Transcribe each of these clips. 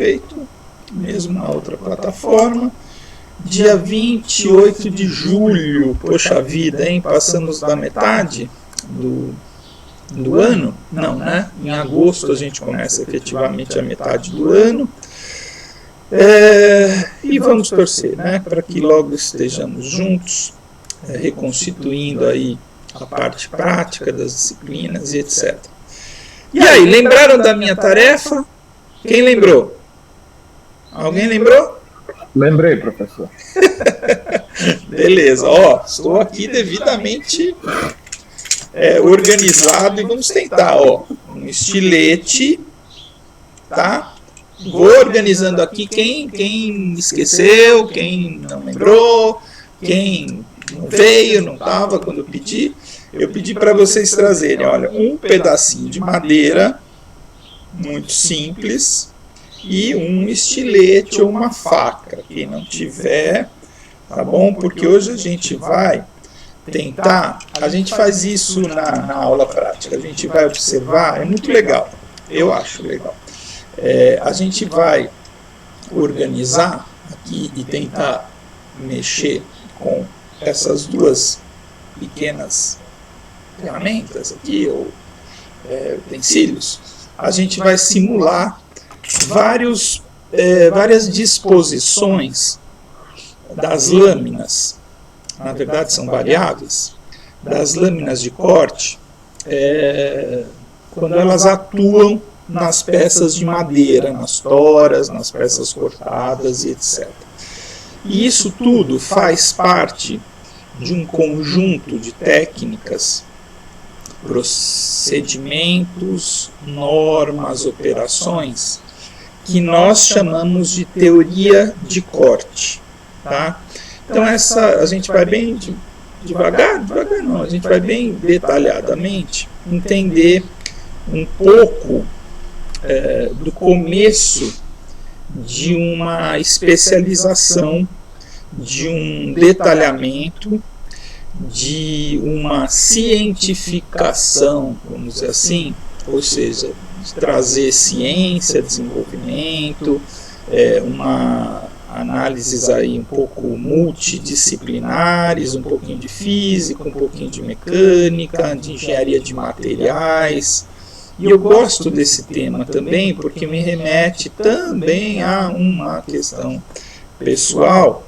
feito, mesmo na outra plataforma. Dia 28 de julho, poxa vida, hein? Passamos da metade do ano? Não, né? Em agosto a gente começa efetivamente a metade do ano. E vamos torcer, né? Para que logo estejamos juntos, reconstituindo aí a parte prática das disciplinas e etc. E aí, lembraram da minha tarefa? Quem lembrou? Alguém lembrou? Lembrei, professor. Beleza, estou aqui devidamente organizado e vamos tentar, um estilete, tá? Vou organizando aqui quem esqueceu, quem não lembrou, quem não veio, não estava quando eu pedi. Eu pedi para vocês trazerem, olha, um pedacinho de madeira, muito simples, e um estilete ou uma faca. Quem não tiver, tá bom? Porque hoje a gente vai tentar, a gente faz isso na aula prática, a gente vai observar, é muito legal, eu acho legal. A gente vai organizar aqui e tentar mexer com essas duas pequenas ferramentas aqui, ou utensílios. A gente vai simular várias disposições das lâminas, na verdade são variáveis, das lâminas de corte, quando elas atuam nas peças de madeira, nas toras, nas peças cortadas e etc. E isso tudo faz parte de um conjunto de técnicas, procedimentos, normas, operações, que nós chamamos de teoria de corte. Tá? Então a gente vai bem devagar não, a gente vai bem detalhadamente entender um pouco do começo de uma especialização, de um detalhamento, de uma cientificação, vamos dizer assim, ou seja, de trazer ciência, desenvolvimento, uma análises aí um pouco multidisciplinares, um pouquinho de física, um pouquinho de mecânica, de engenharia de materiais. E eu gosto desse tema também porque me remete também a uma questão pessoal,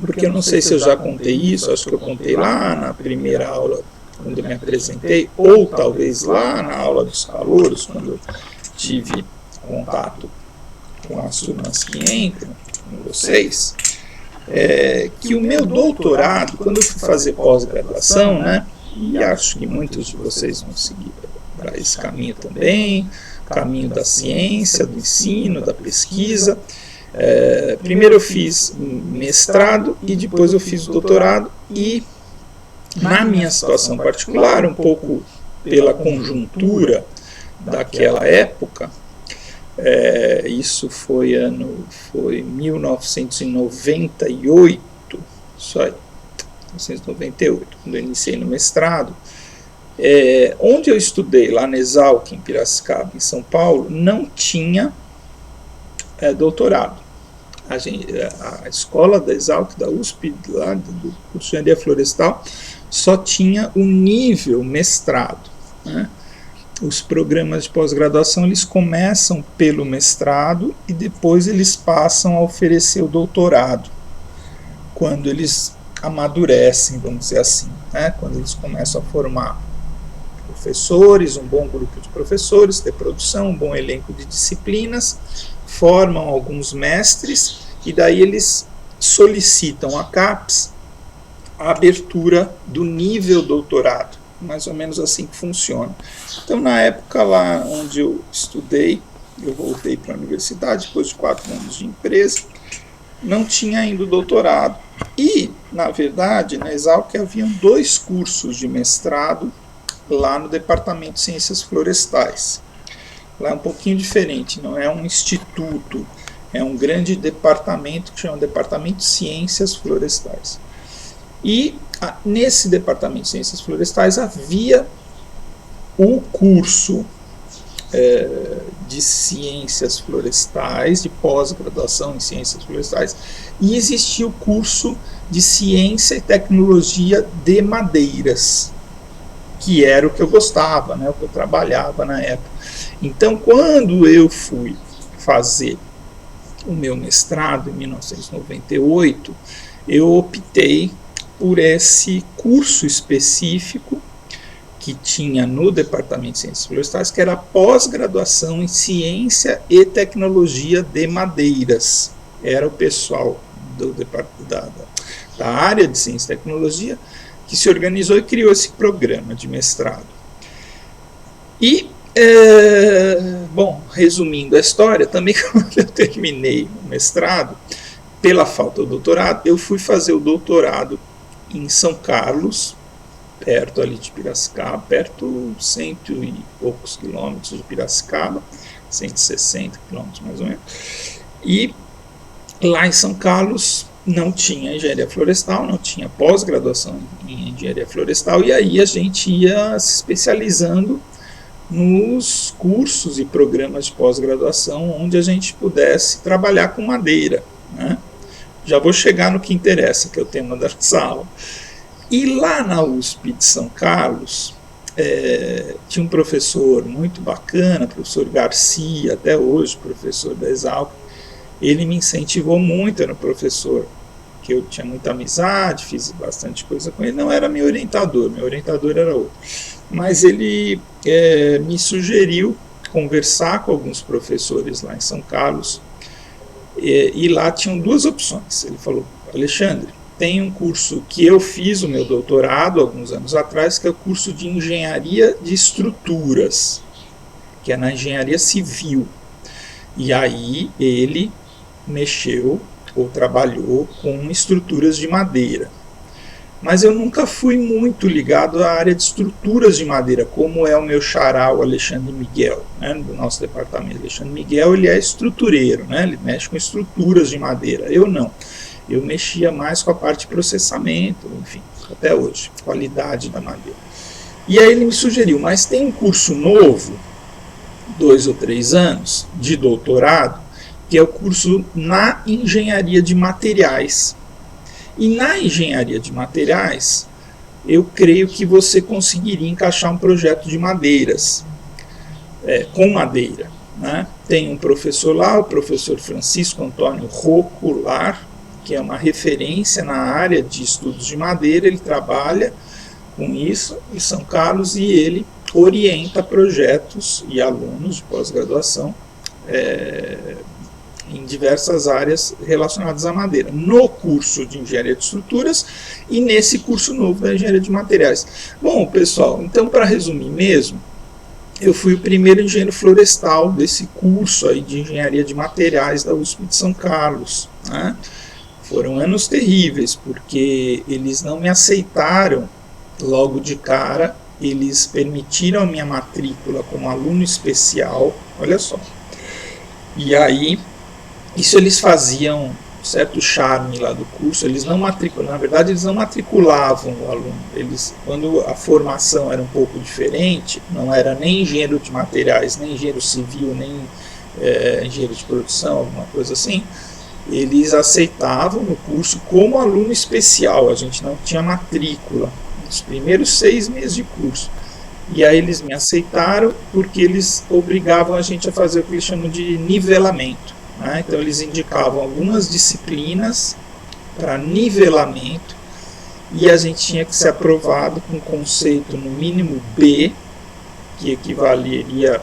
porque eu não sei se eu já contei isso, acho que eu contei lá na primeira aula, quando eu me apresentei, ou talvez lá na aula dos calouros, quando eu tive contato com as turmas que entram, com vocês, que o meu doutorado, quando eu fui fazer pós-graduação, né, e acho que muitos de vocês vão seguir para esse caminho também, caminho da ciência, do ensino, da pesquisa. Primeiro eu fiz mestrado e depois eu fiz o doutorado, e na minha situação particular, um pouco pela conjuntura daquela época, isso foi 1998, isso aí, 1998, quando eu iniciei no mestrado, onde eu estudei, lá na Exalc, em Piracicaba, em São Paulo, não tinha doutorado. A escola da Exalc, da USP, lá do curso de Engenharia Florestal, só tinha o nível mestrado, né? Os programas de pós-graduação, eles começam pelo mestrado e depois eles passam a oferecer o doutorado, quando eles amadurecem, vamos dizer assim, né? Quando eles começam a formar professores, um bom grupo de professores, ter produção, um bom elenco de disciplinas, formam alguns mestres e daí eles solicitam à CAPES a abertura do nível doutorado, mais ou menos assim que funciona. Então, na época lá onde eu estudei, eu voltei para a universidade depois de 4 anos de empresa, não tinha ainda o doutorado. E, na verdade, na Exalc haviam 2 cursos de mestrado lá no Departamento de Ciências Florestais. Lá é um pouquinho diferente, não é um instituto, é um grande departamento que chama Departamento de Ciências Florestais. E nesse Departamento de Ciências Florestais havia o curso de ciências florestais, de pós-graduação em ciências florestais, e existia o curso de ciência e tecnologia de madeiras, que era o que eu gostava, né, o que eu trabalhava na época. Então, quando eu fui fazer o meu mestrado em 1998, eu optei por esse curso específico que tinha no Departamento de Ciências Florestais, que era pós-graduação em Ciência e Tecnologia de Madeiras. Era o pessoal da área de Ciência e Tecnologia que se organizou e criou esse programa de mestrado. E, bom, resumindo a história, também quando eu terminei o mestrado, pela falta do doutorado, eu fui fazer o doutorado em São Carlos, perto ali de Piracicaba, perto 100 e poucos quilômetros de Piracicaba, 160 quilômetros mais ou menos. E lá em São Carlos não tinha engenharia florestal, não tinha pós-graduação em engenharia florestal, e aí a gente ia se especializando nos cursos e programas de pós-graduação onde a gente pudesse trabalhar com madeira, né? Já vou chegar no que interessa, que é o tema da sala. E lá na USP de São Carlos, tinha um professor muito bacana, professor Garcia, até hoje professor da Exalc. Ele me incentivou muito, era um professor que eu tinha muita amizade, fiz bastante coisa com ele, não era meu orientador era outro. Mas ele me sugeriu conversar com alguns professores lá em São Carlos, e lá tinham duas opções. Ele falou: Alexandre, tem um curso que eu fiz o meu doutorado alguns anos atrás, que é o curso de Engenharia de Estruturas, que é na engenharia civil. E aí ele mexeu ou trabalhou com estruturas de madeira. Mas eu nunca fui muito ligado à área de estruturas de madeira, como é o meu xará, o Alexandre Miguel, né, do nosso departamento. Alexandre Miguel, ele é estrutureiro, né, ele mexe com estruturas de madeira. Eu não. Eu mexia mais com a parte de processamento, enfim, até hoje, qualidade da madeira. E aí ele me sugeriu: mas tem um curso novo, 2 ou 3 anos, de doutorado, que é o curso na engenharia de materiais. E na engenharia de materiais, eu creio que você conseguiria encaixar um projeto de madeiras, com madeira, né? Tem um professor lá, o professor Francisco Antônio Rocular, que é uma referência na área de estudos de madeira. Ele trabalha com isso em São Carlos e ele orienta projetos e alunos de pós-graduação em diversas áreas relacionadas à madeira, no curso de Engenharia de Estruturas e nesse curso novo da Engenharia de Materiais. Bom, pessoal, então, para resumir mesmo, eu fui o primeiro engenheiro florestal desse curso aí de Engenharia de Materiais da USP de São Carlos, né? Foram anos terríveis, porque eles não me aceitaram logo de cara, eles permitiram a minha matrícula como aluno especial, olha só. E aí, isso eles faziam um certo charme lá do curso, eles não matriculavam, na verdade eles não matriculavam o aluno, eles, quando a formação era um pouco diferente, não era nem engenheiro de materiais, nem engenheiro civil, nem engenheiro de produção, alguma coisa assim, eles aceitavam no curso como aluno especial, a gente não tinha matrícula, nos primeiros 6 meses de curso. E aí eles me aceitaram porque eles obrigavam a gente a fazer o que eles chamam de nivelamento. Então eles indicavam algumas disciplinas para nivelamento e a gente tinha que ser aprovado com conceito no mínimo B, que equivaleria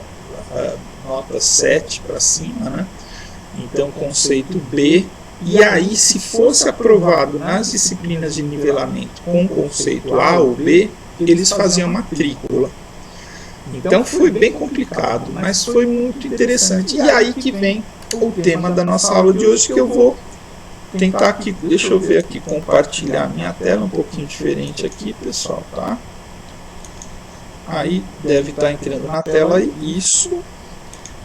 a nota 7 para cima, né? Então conceito B, e aí se fosse aprovado nas disciplinas de nivelamento com conceito A ou B, eles faziam matrícula. Então foi bem complicado, mas foi muito interessante. E aí que vem o tema da nossa aula de hoje, que eu vou tentar aqui, deixa eu ver aqui, compartilhar minha tela, um pouquinho diferente aqui, pessoal, tá? Aí deve estar entrando na tela, isso.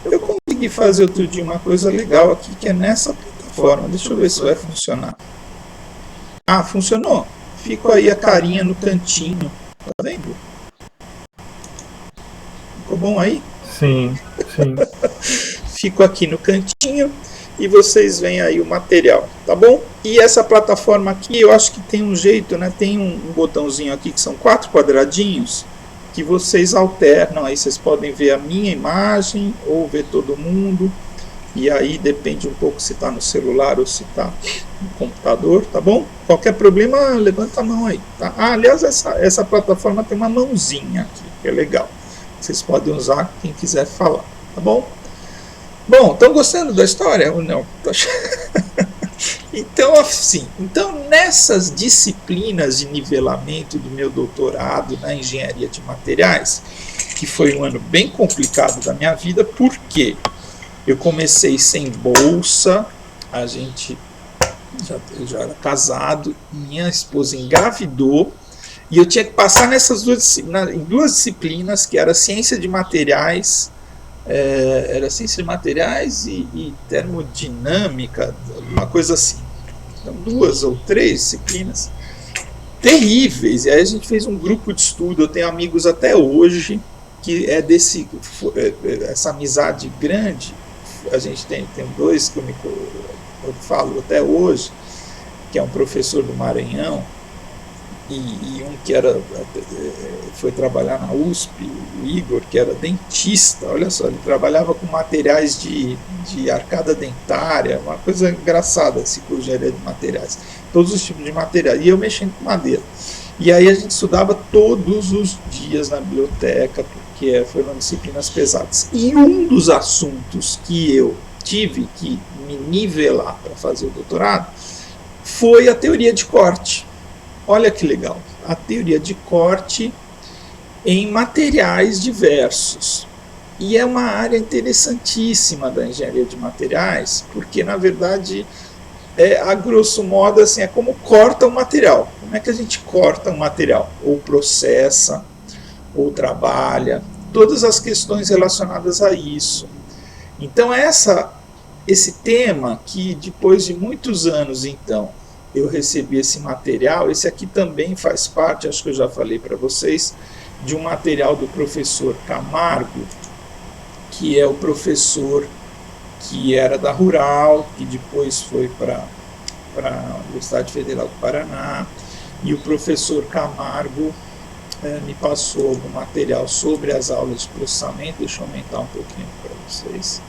Eu consegui fazer outro dia uma coisa legal aqui, que é nessa plataforma, deixa eu ver se vai funcionar. Ah, funcionou. Fica aí a carinha no cantinho, tá vendo? Ficou bom aí? Sim, sim. fico aqui no cantinho e vocês veem aí o material, tá bom? E essa plataforma aqui, eu acho que tem um jeito, né? Tem um botãozinho aqui que são 4 quadradinhos que vocês alternam, aí vocês podem ver a minha imagem ou ver todo mundo, e aí depende um pouco se está no celular ou se está no computador, tá bom? Qualquer problema, levanta a mão aí, tá? Aliás, essa plataforma tem uma mãozinha aqui, que é legal. Vocês podem usar quem quiser falar, tá bom? Bom, estão gostando da história ou não? Então, assim, nessas disciplinas de nivelamento do meu doutorado na engenharia de materiais, que foi um ano bem complicado da minha vida, porque eu comecei sem bolsa, eu já era casado, minha esposa engravidou, e eu tinha que passar em duas disciplinas, que era ciência de materiais, era ciência de materiais e termodinâmica, uma coisa assim. Então, 2 ou 3 disciplinas terríveis. E aí a gente fez um grupo de estudo, eu tenho amigos até hoje, que é essa amizade grande. A gente tem 2 que eu falo até hoje, que é um professor do Maranhão, e um que foi trabalhar na USP, o Igor, que era dentista. Olha só, ele trabalhava com materiais de arcada dentária, uma coisa engraçada, cirurgia de materiais, todos os tipos de materiais, e eu mexendo com madeira. E aí a gente estudava todos os dias na biblioteca, porque foram disciplinas pesadas. E um dos assuntos que eu tive que me nivelar para fazer o doutorado foi a teoria de corte. Olha que legal, a teoria de corte em materiais diversos. E é uma área interessantíssima da engenharia de materiais, porque na verdade, a grosso modo, assim, é como corta o material. Como é que a gente corta um material? Ou processa, ou trabalha, todas as questões relacionadas a isso. Então esse tema, que depois de muitos anos, então, eu recebi esse material. Esse aqui também faz parte, acho que eu já falei para vocês, de um material do professor Camargo, que é o professor que era da Rural, que depois foi para a Universidade Federal do Paraná, e o professor Camargo me passou algum material sobre as aulas de processamento. Deixa eu aumentar um pouquinho para vocês.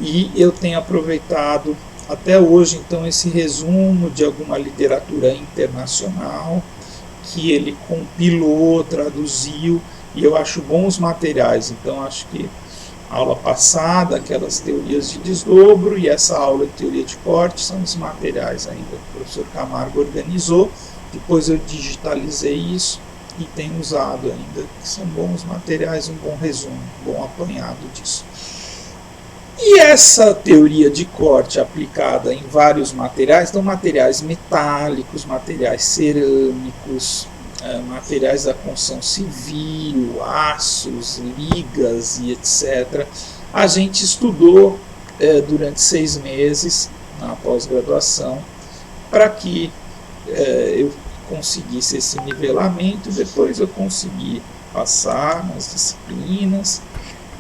E eu tenho aproveitado até hoje, então, esse resumo de alguma literatura internacional que ele compilou, traduziu, e eu acho bons materiais. Então, acho que a aula passada, aquelas teorias de desdobro, e essa aula de teoria de corte são os materiais ainda que o professor Camargo organizou. Depois eu digitalizei isso e tenho usado ainda, que são bons materiais, um bom resumo, um bom apanhado disso. E essa teoria de corte aplicada em vários materiais, então materiais metálicos, materiais cerâmicos, materiais da construção civil, aços, ligas e etc. A gente estudou durante 6 meses na pós-graduação para que eu conseguisse esse nivelamento. Depois eu consegui passar nas disciplinas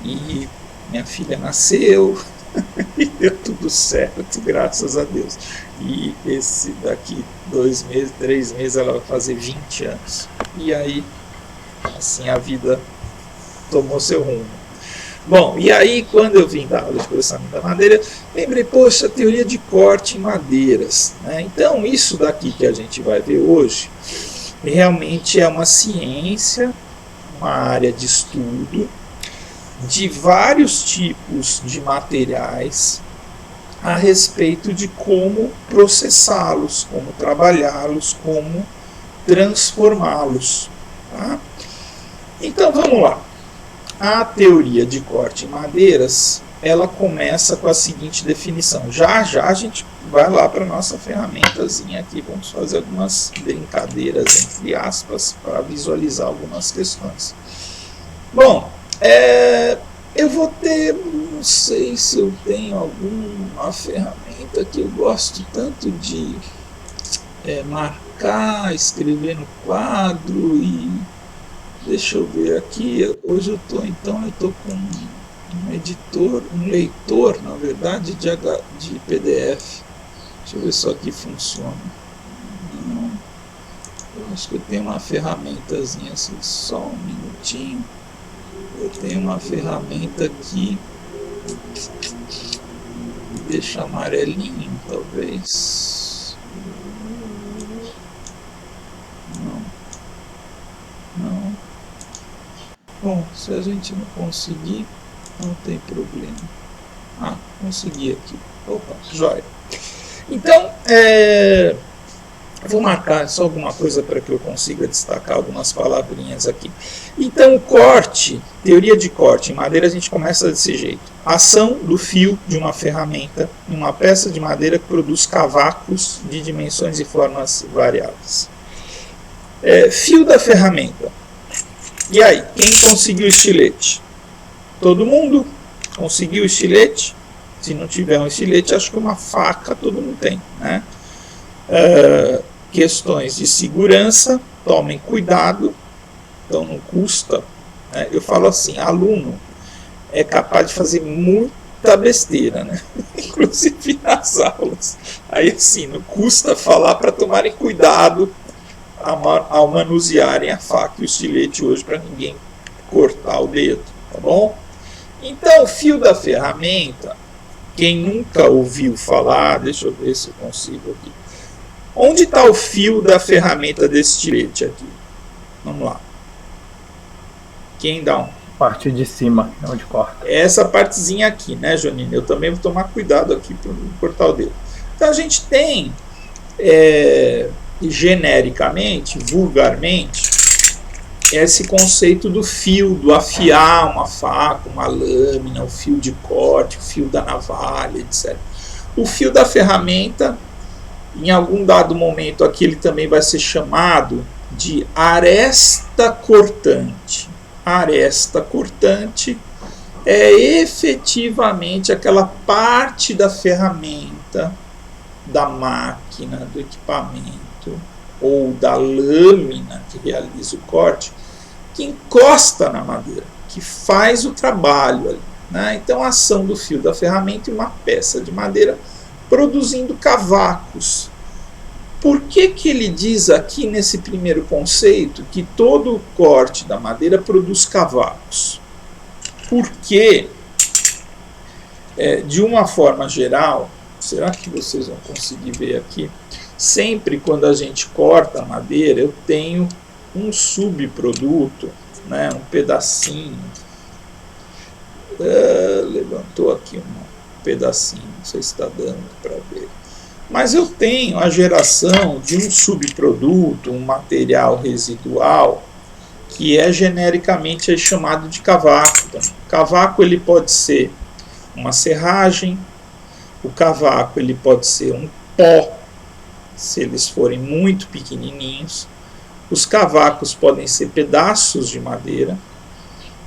e minha filha nasceu e deu tudo certo, graças a Deus. E esse daqui 2 meses, 3 meses, ela vai fazer 20 anos. E aí, assim, a vida tomou seu rumo. Bom, e aí quando eu vim da aula de processamento da madeira, lembrei, poxa, teoria de corte em madeiras, né? Então, isso daqui que a gente vai ver hoje, realmente é uma ciência, uma área de estudo, de vários tipos de materiais a respeito de como processá-los, como trabalhá-los, como transformá-los. Tá? Então vamos lá. A teoria de corte em madeiras, ela começa com a seguinte definição. Já a gente vai lá para a nossa ferramentazinha aqui, vamos fazer algumas brincadeiras, entre aspas, para visualizar algumas questões. Bom, eu vou ter, não sei se eu tenho alguma ferramenta que eu gosto tanto de marcar, escrever no quadro, e deixa eu ver aqui, hoje eu estou com um editor, um leitor, na verdade, de PDF. Deixa eu ver se isso aqui funciona. Não. Eu acho que eu tenho uma ferramentazinha assim, só um minutinho. Eu tenho uma ferramenta aqui. Deixa amarelinho, talvez. Não. Bom, se a gente não conseguir, não tem problema. Ah, consegui aqui. Opa, joia. Então, vou marcar só alguma coisa para que eu consiga destacar algumas palavrinhas aqui. Então, corte, teoria de corte. Em madeira a gente começa desse jeito. Ação do fio de uma ferramenta em uma peça de madeira que produz cavacos de dimensões e formas variáveis. Fio da ferramenta. E aí, quem conseguiu o estilete? Todo mundo conseguiu o estilete? Se não tiver um estilete, acho que uma faca todo mundo tem, né? Questões de segurança, tomem cuidado, então não custa. Né? Eu falo assim, aluno é capaz de fazer muita besteira, né? Inclusive nas aulas. Aí assim, não custa falar para tomarem cuidado ao manusearem a faca e o estilete hoje para ninguém cortar o dedo, tá bom? Então, o fio da ferramenta, quem nunca ouviu falar, deixa eu ver se eu consigo aqui. Onde está o fio da ferramenta desse estilete aqui? Vamos lá. Quem dá um? Parte de cima, onde corta. Essa partezinha aqui, né, Jonine? Eu também vou tomar cuidado aqui para não cortar o dedo. Então, a gente tem, genericamente, vulgarmente, esse conceito do fio, do afiar uma faca, uma lâmina, o fio de corte, o fio da navalha, etc. O fio da ferramenta, em algum dado momento aqui, ele também vai ser chamado de aresta cortante. Aresta cortante é efetivamente aquela parte da ferramenta, da máquina, do equipamento ou da lâmina que realiza o corte, que encosta na madeira, que faz o trabalho ali, né? Então, a ação do fio da ferramenta e uma peça de madeira produzindo cavacos. Por que ele diz aqui nesse primeiro conceito que todo o corte da madeira produz cavacos? Porque, de uma forma geral, será que vocês vão conseguir ver aqui? Sempre quando a gente corta a madeira, eu tenho um subproduto, né, um pedacinho. Levantou aqui um pedacinho, não sei se está dando para ver. Mas eu tenho a geração de um subproduto, um material residual, que é genericamente chamado de cavaco. Então, o cavaco ele pode ser uma serragem, o cavaco ele pode ser um pó, se eles forem muito pequenininhos. Os cavacos podem ser pedaços de madeira.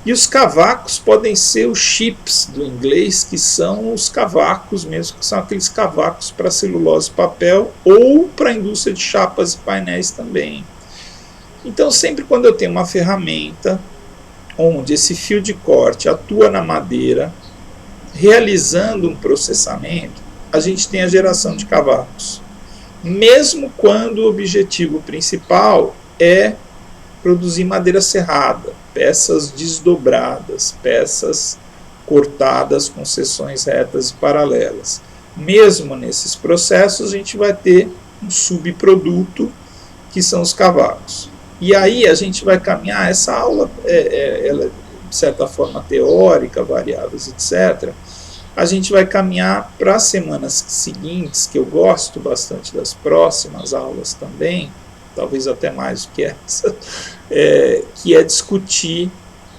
E os cavacos podem ser os chips do inglês, que são os cavacos mesmo, que são aqueles cavacos para celulose e papel, ou para a indústria de chapas e painéis também. Então, sempre quando eu tenho uma ferramenta onde esse fio de corte atua na madeira, realizando um processamento, a gente tem a geração de cavacos. Mesmo quando o objetivo principal é produzir madeira serrada, peças desdobradas, peças cortadas com seções retas e paralelas. Mesmo nesses processos, a gente vai ter um subproduto, que são os cavacos. E aí a gente vai caminhar, essa aula, ela, de certa forma teórica, variáveis, etc., a gente vai caminhar para as semanas seguintes, que eu gosto bastante das próximas aulas também, talvez até mais do que essa, que é discutir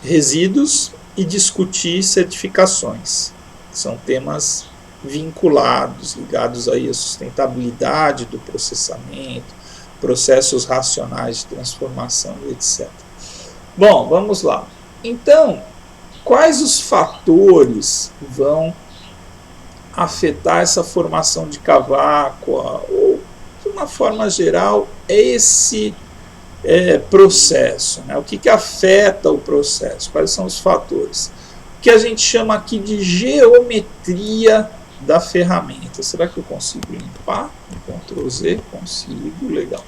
resíduos e discutir certificações. São temas vinculados, ligados aí à sustentabilidade do processamento, processos racionais de transformação, etc. Bom, vamos lá. Então, quais os fatores vão afetar essa formação de cavaco? Ou, de uma forma geral, esse processo, né? O que afeta o processo? Quais são os fatores? que a gente chama aqui de geometria da ferramenta. Será que eu consigo limpar? Ctrl Z, consigo, legal.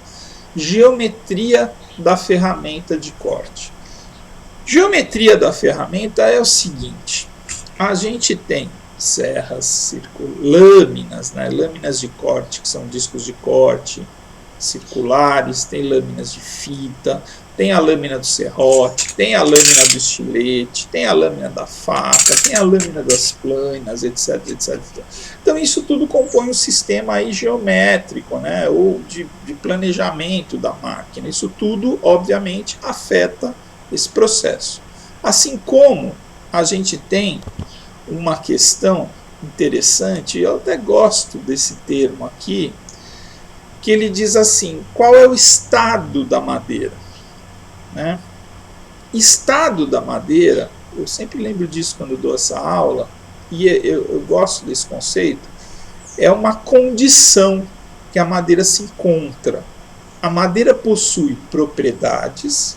Geometria da ferramenta de corte. Geometria da ferramenta é o seguinte: a gente tem serras, lâminas, né? Lâminas de corte, que são discos de corte circulares, tem lâminas de fita, tem a lâmina do serrote, tem a lâmina do estilete, tem a lâmina da faca, tem a lâmina das plâminas, etc, etc. Então isso tudo compõe um sistema aí geométrico, né? Ou de planejamento da máquina. Isso tudo, obviamente, afeta esse processo. Assim como a gente tem uma questão interessante, eu até gosto desse termo aqui, que ele diz assim: qual é o estado da madeira? Né? Estado da madeira, eu sempre lembro disso quando eu dou essa aula, e eu gosto desse conceito, é uma condição que a madeira se encontra. A madeira possui propriedades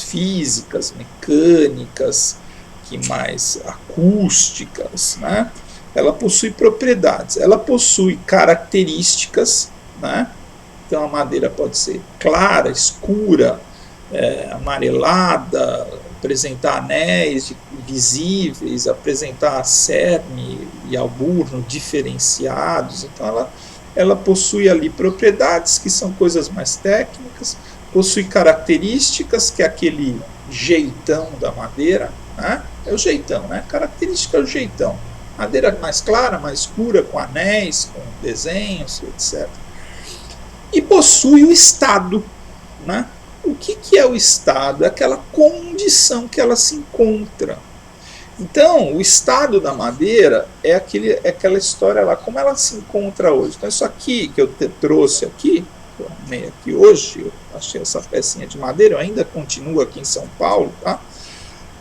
físicas, mecânicas, que mais acústicas, né? Ela possui propriedades, ela possui características, né? Então a madeira pode ser clara, escura, amarelada, apresentar anéis visíveis, apresentar cerne e alburno diferenciados. Então ela possui ali propriedades que são coisas mais técnicas, possui características, que é aquele jeitão da madeira, né? É o jeitão, né? Característica é o jeitão. Madeira mais clara, mais escura, com anéis, com desenhos, etc. E possui o estado, né? O que é o estado? É aquela condição que ela se encontra. Então, o estado da madeira é aquela história lá, como ela se encontra hoje. Então, isso aqui que eu trouxe aqui, eu arrumei aqui hoje, eu achei essa pecinha de madeira, eu ainda continuo aqui em São Paulo, tá?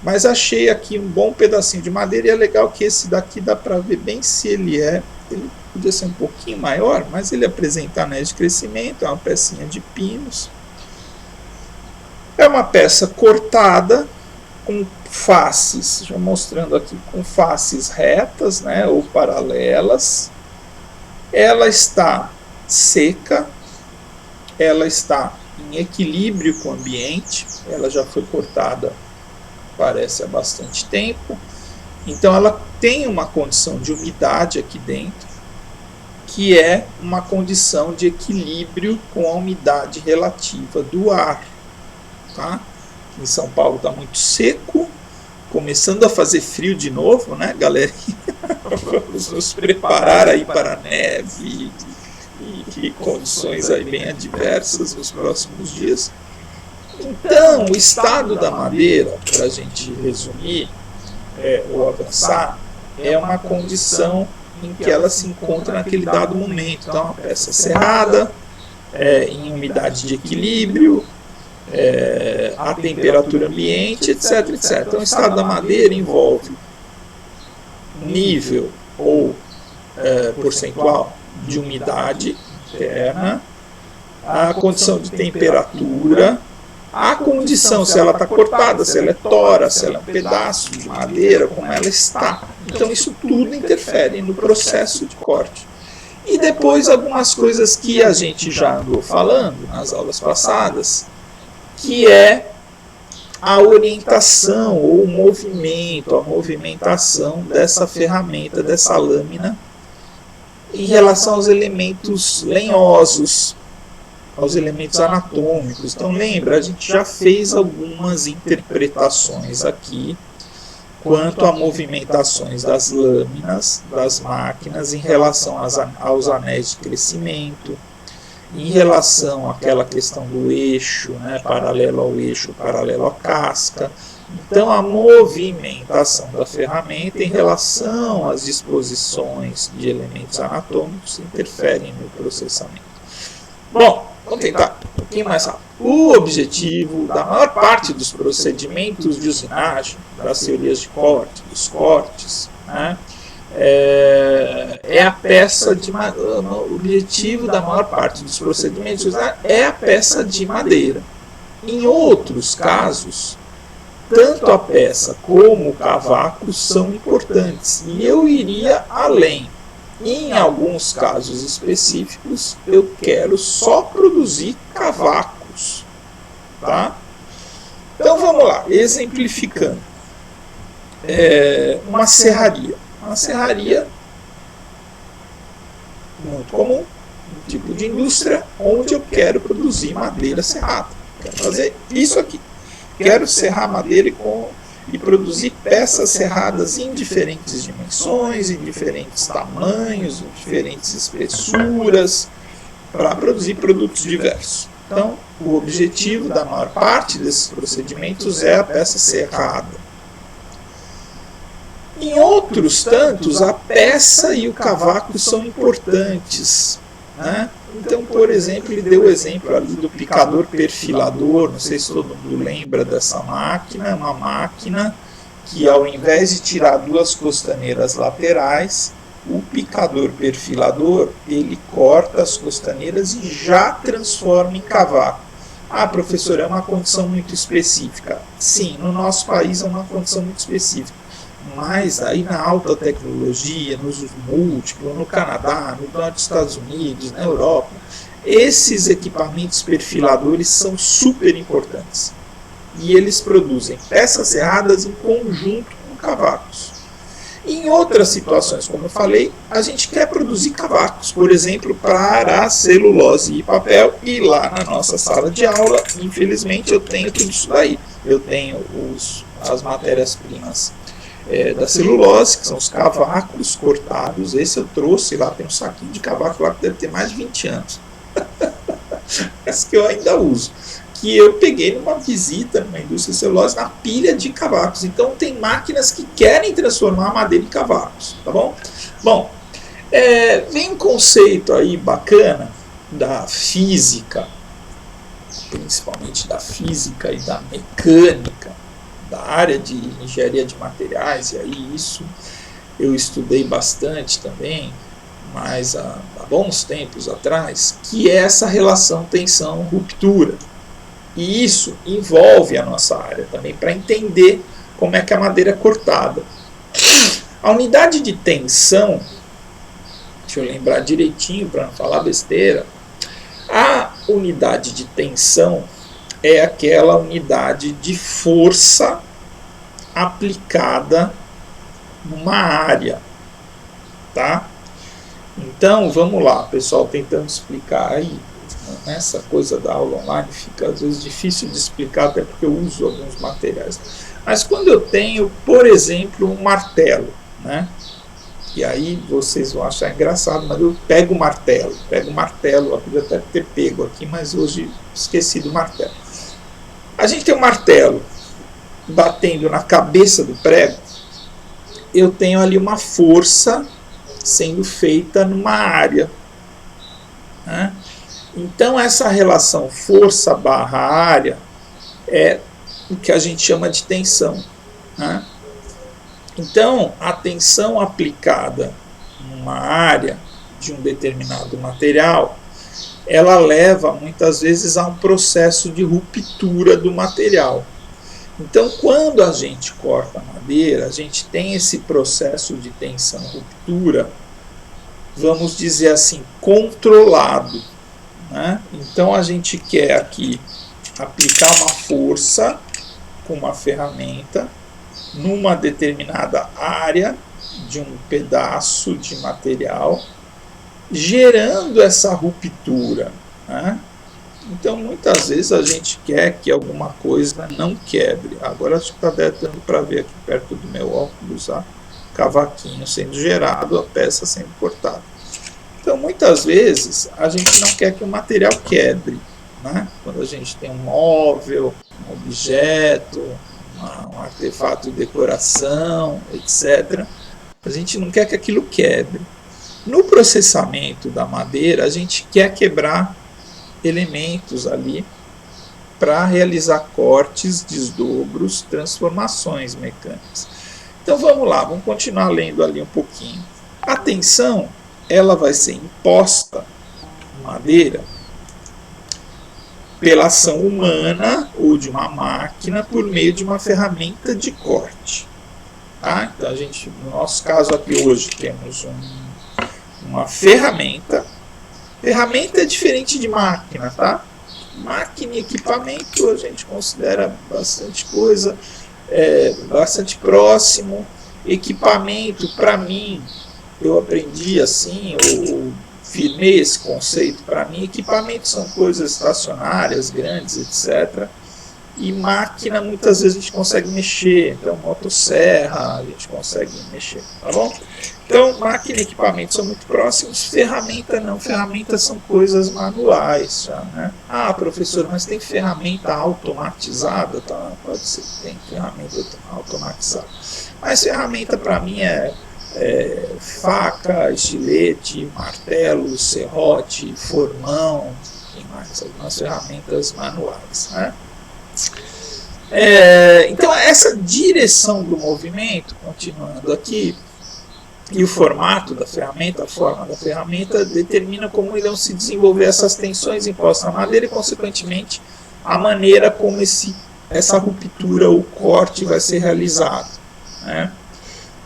Mas achei aqui um bom pedacinho de madeira, e é legal que esse daqui dá para ver bem se ele podia ser um pouquinho maior, mas ele apresenta anéis de crescimento, é uma pecinha de pinos. É uma peça cortada com faces, já mostrando aqui, com faces retas, né, ou paralelas. Ela está seca, ela está em equilíbrio com o ambiente, ela já foi cortada, parece, há bastante tempo. Então ela tem uma condição de umidade aqui dentro, que é uma condição de equilíbrio com a umidade relativa do ar. Tá? Em São Paulo está muito seco, começando a fazer frio de novo, né, galerinha? Vamos nos preparar aí para a neve e condições aí bem adversas nos próximos dias. Então, o estado da madeira, para a gente resumir ou avançar, é uma condição em que ela se encontra naquele dado momento. Então, uma peça cerrada, em umidade de equilíbrio, a temperatura ambiente, etc, etc. Então, o estado da madeira envolve nível ou percentual de umidade interna, a condição de temperatura, a condição, se ela está cortada, se ela é tora, se ela é um pedaço de madeira, como ela está. Então isso tudo interfere no processo de corte. E depois algumas coisas que a gente já andou falando nas aulas passadas, que é a orientação ou o movimento, a movimentação dessa ferramenta, dessa lâmina, em relação aos elementos lenhosos, aos elementos anatômicos. Então lembra, a gente já fez algumas interpretações aqui quanto a movimentações das lâminas, das máquinas, em relação aos anéis de crescimento, em relação àquela questão do eixo, né, paralelo ao eixo, paralelo à casca. Então a movimentação da ferramenta em relação às disposições de elementos anatômicos interferem no processamento. Bom, vamos tentar um pouquinho mais rápido. O objetivo da maior parte dos procedimentos de usinagem, das teorias de corte, dos cortes, né, é a peça de madeira. O objetivo da maior parte dos procedimentos de usinagem é a peça de madeira. Em outros casos, tanto a peça como o cavaco são importantes. E eu iria além. Em alguns casos específicos, eu quero só produzir cavacos. Tá? Então vamos lá, exemplificando. Uma serraria. Uma serraria muito comum, um tipo de indústria onde eu quero produzir madeira serrada. Quero fazer isso aqui. Quero serrar madeira e produzir peças serradas em diferentes dimensões, em diferentes tamanhos, em diferentes espessuras, para produzir produtos diversos. Então, o objetivo da maior parte desses procedimentos é a peça serrada. Em outros tantos, a peça e o cavaco são importantes, né? Então, por exemplo, ele deu o exemplo ali do picador perfilador. Não sei se todo mundo lembra dessa máquina. É uma máquina que, ao invés de tirar duas costaneiras laterais, o picador perfilador ele corta as costaneiras e já transforma em cavaco. Ah, professor, é uma condição muito específica. Sim, no nosso país é uma condição muito específica. Mas aí na alta tecnologia, nos usos múltiplos, no Canadá, no norte dos Estados Unidos, na Europa, esses equipamentos perfiladores são super importantes. E eles produzem peças serradas em conjunto com cavacos. Em outras situações, como eu falei, a gente quer produzir cavacos, por exemplo, para celulose e papel. E lá na nossa sala de aula, infelizmente, eu tenho tudo isso daí. Eu tenho as matérias-primas da celulose, que são os cavacos cortados. Esse eu trouxe lá, tem um saquinho de cavaco lá que deve ter mais de 20 anos. Esse que eu ainda uso. Que eu peguei numa visita numa indústria de celulose na pilha de cavacos. Então tem máquinas que querem transformar a madeira em cavacos, tá bom? Bom, vem um conceito aí bacana da física, principalmente da física e da mecânica, da área de engenharia de materiais, e aí isso eu estudei bastante também, mas há bons tempos atrás, que é essa relação tensão-ruptura. E isso envolve a nossa área também, para entender como é que a madeira é cortada. A unidade de tensão, deixa eu lembrar direitinho para não falar besteira, a unidade de tensão é aquela unidade de força aplicada numa área, tá? Então, vamos lá, pessoal, tentando explicar aí. Essa coisa da aula online fica às vezes difícil de explicar, até porque eu uso alguns materiais. Mas quando eu tenho, por exemplo, um martelo, né? E aí vocês vão achar engraçado, mas eu pego o martelo, eu podia até ter pego aqui, mas hoje esqueci do martelo. A gente tem um martelo batendo na cabeça do prego, eu tenho ali uma força sendo feita numa área, né? Então essa relação força barra área é o que a gente chama de tensão, né? Então a tensão aplicada numa área de um determinado material, ela leva muitas vezes a um processo de ruptura do material. Então, quando a gente corta a madeira, a gente tem esse processo de tensão-ruptura, vamos dizer assim, controlado, né? Então, a gente quer aqui aplicar uma força com uma ferramenta numa determinada área de um pedaço de material, gerando essa ruptura, né? Então, muitas vezes a gente quer que alguma coisa não quebre. Agora acho que está dando para ver aqui perto do meu óculos, cavaquinho sendo gerado, a peça sendo cortada. Então, muitas vezes a gente não quer que o material quebre, né? Quando a gente tem um móvel, um objeto, um artefato de decoração, etc., a gente não quer que aquilo quebre. No processamento da madeira, a gente quer quebrar elementos ali para realizar cortes, desdobros, transformações mecânicas. Então vamos lá, vamos continuar lendo ali um pouquinho. A tensão, ela vai ser imposta na madeira pela ação humana ou de uma máquina por meio de uma ferramenta de corte. Tá? Então, no nosso caso aqui hoje, temos uma ferramenta. Ferramenta é diferente de máquina, tá? Máquina e equipamento a gente considera bastante coisa, bastante próximo. Equipamento, para mim, eu aprendi assim, eu firmei esse conceito para mim. Equipamentos são coisas estacionárias, grandes, etc. E máquina, muitas vezes a gente consegue mexer. Então, motosserra, a gente consegue mexer, tá bom? Então, máquina e equipamento são muito próximos. Ferramenta não. Ferramentas são coisas manuais já, né? Ah, professor, mas tem ferramenta automatizada? Tá? Pode ser que tem ferramenta automatizada. Mas ferramenta para mim é faca, estilete, martelo, serrote, formão, tem mais algumas ferramentas manuais, né? Então essa direção do movimento, continuando aqui, e o formato da ferramenta, a forma da ferramenta, determina como irão se desenvolver essas tensões impostas na madeira e, consequentemente, a maneira como essa ruptura ou corte vai ser realizado, né?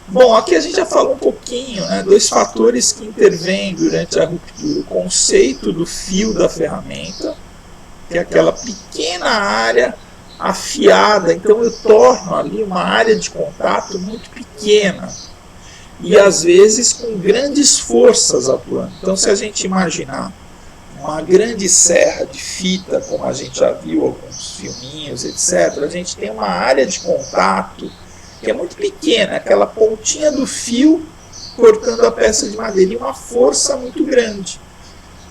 Bom, aqui a gente já falou um pouquinho, né, dois fatores que intervêm durante a ruptura. O conceito do fio da ferramenta, que é aquela pequena área afiada, então eu torno ali uma área de contato muito pequena e às vezes com grandes forças atuando. Então, se a gente imaginar uma grande serra de fita, como a gente já viu alguns filminhos, etc., a gente tem uma área de contato que é muito pequena, aquela pontinha do fio cortando a peça de madeira, e uma força muito grande.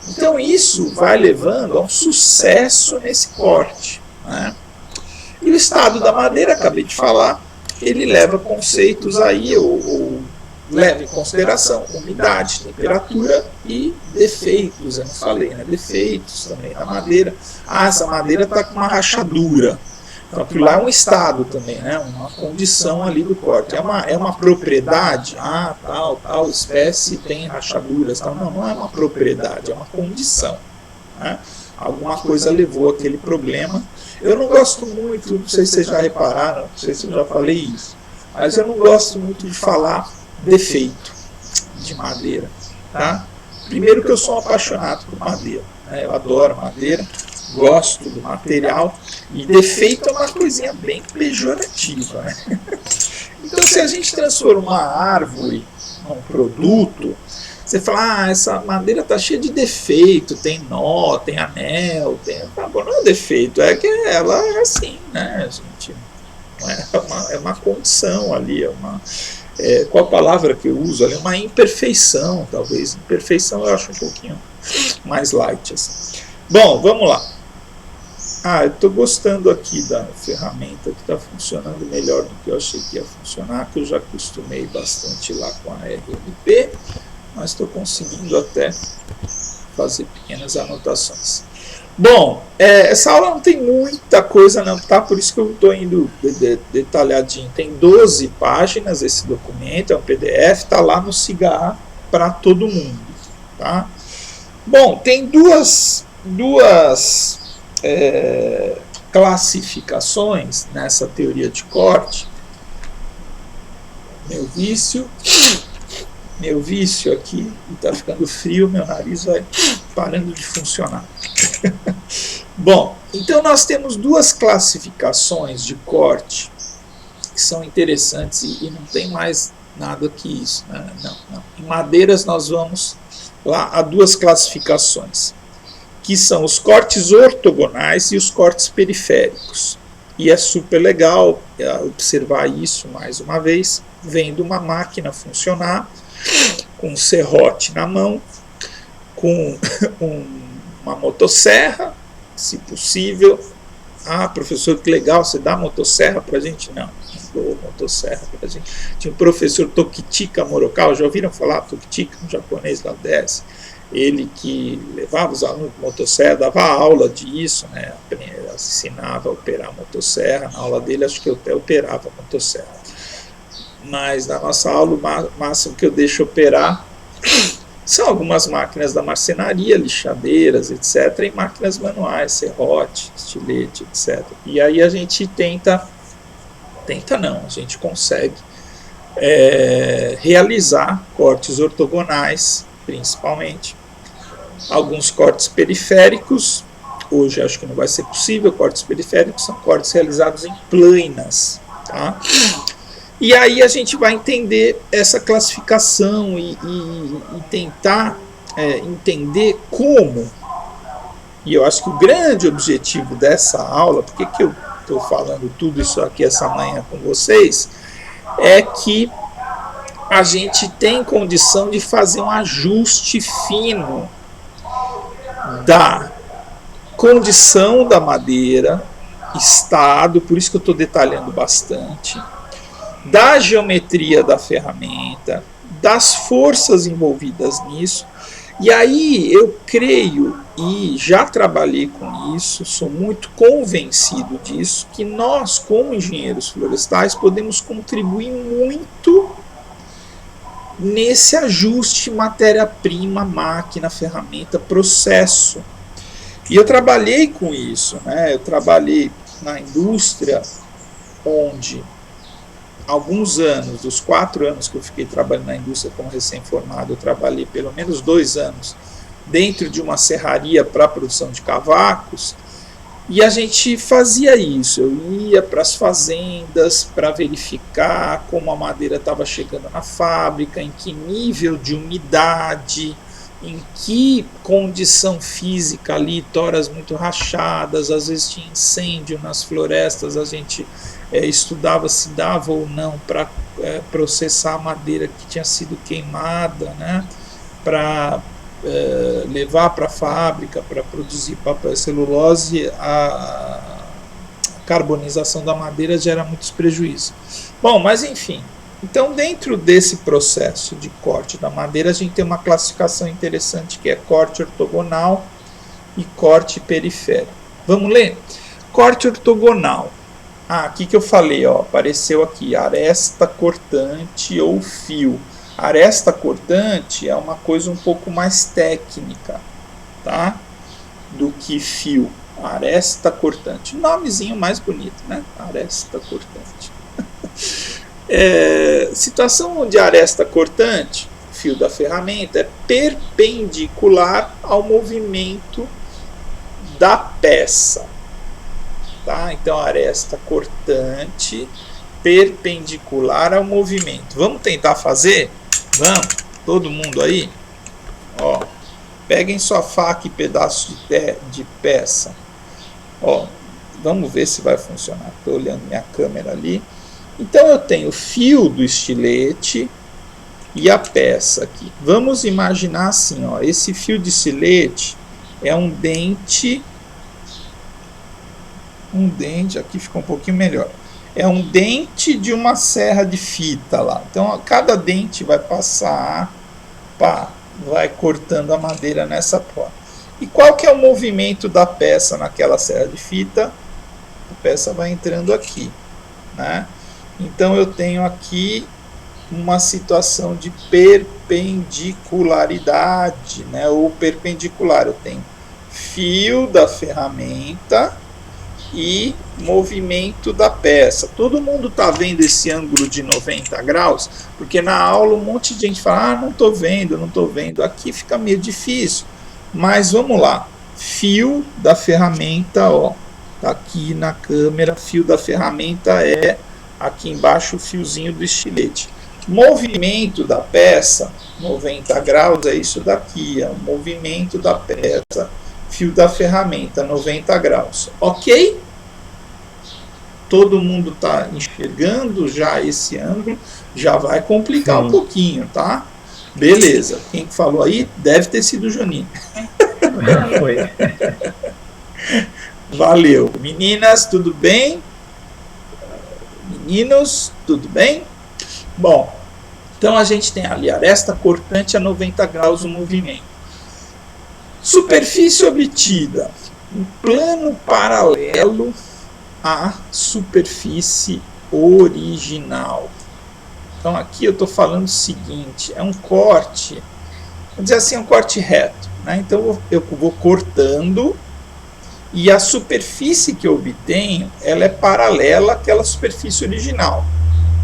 Então isso vai levando a um sucesso nesse corte, né? E o estado da madeira, acabei de falar, ele leva conceitos aí, ou leva em consideração umidade, temperatura e defeitos. Eu não falei, né? Defeitos também da madeira. Ah, essa madeira está com uma rachadura. Então aquilo lá é um estado também, né? Uma condição ali do corte. É uma propriedade? Ah, tal espécie tem rachaduras. Tal. Não é uma propriedade, é uma condição, né? Alguma coisa levou aquele problema. Eu não gosto muito, não sei se vocês já repararam, não sei se eu já falei isso, mas eu não gosto muito de falar defeito de madeira, tá? Primeiro que eu sou um apaixonado por madeira, né? Eu adoro madeira, gosto do material, e defeito é uma coisinha bem pejorativa, né? Então, se a gente transforma uma árvore num produto, você fala, essa madeira está cheia de defeito, tem nó, tem anel, tá bom, não é defeito, é que ela é assim, né, gente? É uma condição ali, qual a palavra que eu uso ali? Uma imperfeição, talvez. Imperfeição eu acho um pouquinho mais light, assim. Bom, vamos lá. Eu estou gostando aqui da ferramenta que está funcionando melhor do que eu achei que ia funcionar, que eu já acostumei bastante lá com a RMP, mas estou conseguindo até fazer pequenas anotações. Bom, essa aula não tem muita coisa não, tá? Por isso que eu estou indo detalhadinho. Tem 12 páginas esse documento, é um PDF, está lá no SIGA para todo mundo, tá? Bom, tem duas classificações nessa teoria de corte. Meu vício aqui, está ficando frio, meu nariz vai parando de funcionar. Bom, então nós temos duas classificações de corte que são interessantes e não tem mais nada que isso, né? Não. Em madeiras nós vamos lá a duas classificações, que são os cortes ortogonais e os cortes periféricos. E é super legal observar isso mais uma vez, vendo uma máquina funcionar, com um serrote na mão, com uma motosserra, se possível. Professor, que legal, você dá motosserra para a gente? Não dou motosserra para a gente. Tinha um professor Tokichika Morokawa, já ouviram falar Tokichika, um japonês lá desse? Ele que levava os alunos de motosserra, dava aula disso, né? Ensinava a operar a motosserra. Na aula dele, acho que eu até operava a motosserra. Mas na nossa aula, o máximo que eu deixo operar são algumas máquinas da marcenaria, lixadeiras, etc., e máquinas manuais, serrote, estilete, etc. E aí a gente a gente consegue realizar cortes ortogonais, principalmente. Alguns cortes periféricos, hoje acho que não vai ser possível, cortes periféricos são cortes realizados em planas, tá? E aí a gente vai entender essa classificação e tentar entender como, e eu acho que o grande objetivo dessa aula, por que eu estou falando tudo isso aqui essa manhã com vocês, é que a gente tem condição de fazer um ajuste fino da condição da madeira, estado, por isso que eu estou detalhando bastante, da geometria da ferramenta, das forças envolvidas nisso. E aí eu creio, e já trabalhei com isso, sou muito convencido disso, que nós, como engenheiros florestais, podemos contribuir muito nesse ajuste matéria-prima, máquina, ferramenta, processo. E eu trabalhei com isso, né? Eu trabalhei na indústria, onde alguns anos, dos 4 anos que eu fiquei trabalhando na indústria como recém-formado, eu trabalhei pelo menos 2 anos dentro de uma serraria para a produção de cavacos, e a gente fazia isso. Eu ia para as fazendas para verificar como a madeira estava chegando na fábrica, em que nível de umidade, em que condição física ali, toras muito rachadas, às vezes tinha incêndio nas florestas, a gente estudava se dava ou não para processar a madeira que tinha sido queimada, né, para levar para a fábrica, para produzir papel e celulose. A carbonização da madeira gera muitos prejuízos. Bom, mas enfim, então dentro desse processo de corte da madeira, a gente tem uma classificação interessante que é corte ortogonal e corte periférico. Vamos ler? Corte ortogonal. Aqui que eu falei, ó, apareceu aqui, aresta cortante ou fio. Aresta cortante é uma coisa um pouco mais técnica, tá? Do que fio. Aresta cortante. Nomezinho mais bonito, né? Aresta cortante. Situação de aresta cortante, fio da ferramenta, é perpendicular ao movimento da peça. Tá? Então, aresta cortante perpendicular ao movimento. Vamos tentar fazer? Vamos? Todo mundo aí? Ó, peguem sua faca e pedaço de peça. Ó, vamos ver se vai funcionar. Estou olhando minha câmera ali. Então, eu tenho o fio do estilete e a peça aqui. Vamos imaginar assim, ó, esse fio de estilete é um dente, aqui ficou um pouquinho melhor. É um dente de uma serra de fita lá. Então, cada dente vai passar, vai cortando a madeira nessa forma. E qual que é o movimento da peça naquela serra de fita? A peça vai entrando aqui, né? Então, eu tenho aqui uma situação de perpendicularidade, né? Ou perpendicular. Eu tenho fio da ferramenta e movimento da peça. Todo mundo está vendo esse ângulo de 90 graus? Porque na aula um monte de gente fala, não estou vendo, não estou vendo. Aqui fica meio difícil. Mas vamos lá. Fio da ferramenta, ó, tá aqui na câmera, fio da ferramenta é aqui embaixo o fiozinho do estilete. Movimento da peça, 90 graus, é isso daqui, ó, movimento da peça, fio da ferramenta, 90 graus. Ok? Todo mundo está enxergando já esse ângulo, já vai complicar um pouquinho, tá? Beleza. Quem falou aí deve ter sido o Juninho. Foi. Valeu. Meninas, tudo bem? Meninos, tudo bem? Bom, então a gente tem ali a aresta cortante a 90 graus o movimento. Superfície obtida, um plano paralelo à superfície original. Então aqui eu estou falando o seguinte, é um corte vamos dizer assim, um corte reto, né? Então eu vou cortando e a superfície que eu obtenho, ela é paralela àquela superfície original.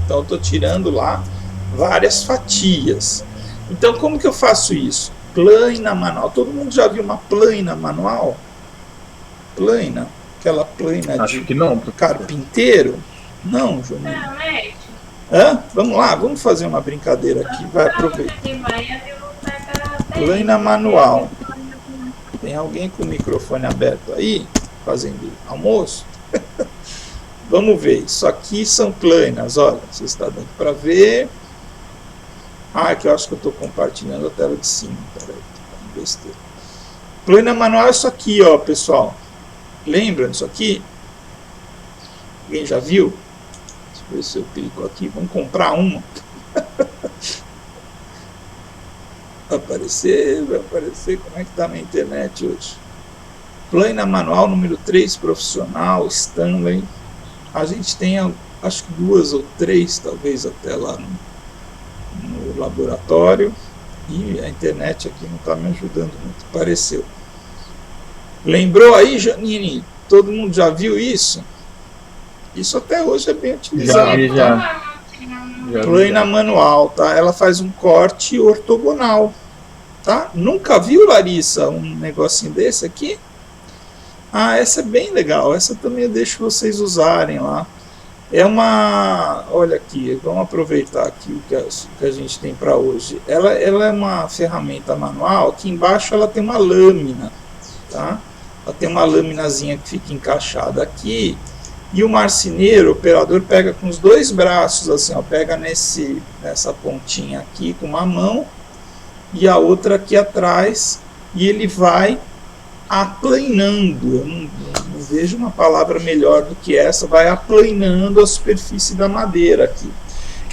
Então eu estou tirando lá várias fatias. Então como que eu faço isso? Plana manual. Todo mundo já viu uma plana manual? Plana? Aquela plana Acho de que não, professor. carpinteiro? Não, Joninho. Hã? Vamos lá, vamos fazer uma brincadeira aqui. Vai aproveitar. Plana manual. Tem alguém com o microfone aberto aí, fazendo almoço? Vamos ver. Isso aqui são planas. Olha, você está dando para ver. Ah, que eu acho que eu estou compartilhando a tela de cima. Peraí, besteira. Plana manual é isso aqui, ó, pessoal. Lembra disso aqui? Alguém já viu? Deixa eu ver se eu clico aqui. Vamos comprar uma. Vai aparecer. Como é que está na internet hoje? Plana manual número 3, profissional, Stanley. A gente tem, acho que 2 ou 3, talvez, até lá no laboratório. E a internet aqui não está me ajudando muito, pareceu. Lembrou aí, Janine? Todo mundo já viu isso? Isso até hoje é bem utilizado. Já. Plana manual, tá? Ela faz um corte ortogonal, tá? Nunca viu, Larissa, um negocinho desse aqui? Ah, essa é bem legal. Essa também eu deixo vocês usarem lá. É uma... Olha aqui, vamos aproveitar aqui o que a gente tem para hoje. Ela é uma ferramenta manual. Aqui embaixo ela tem uma lâmina, tá? Ela tem uma laminazinha que fica encaixada aqui. E o marceneiro, o operador, pega com os 2 braços, assim, ó, pega nessa pontinha aqui com uma mão e a outra aqui atrás, e ele vai aplanando. Eu não vejo uma palavra melhor do que essa. Vai aplanando a superfície da madeira aqui.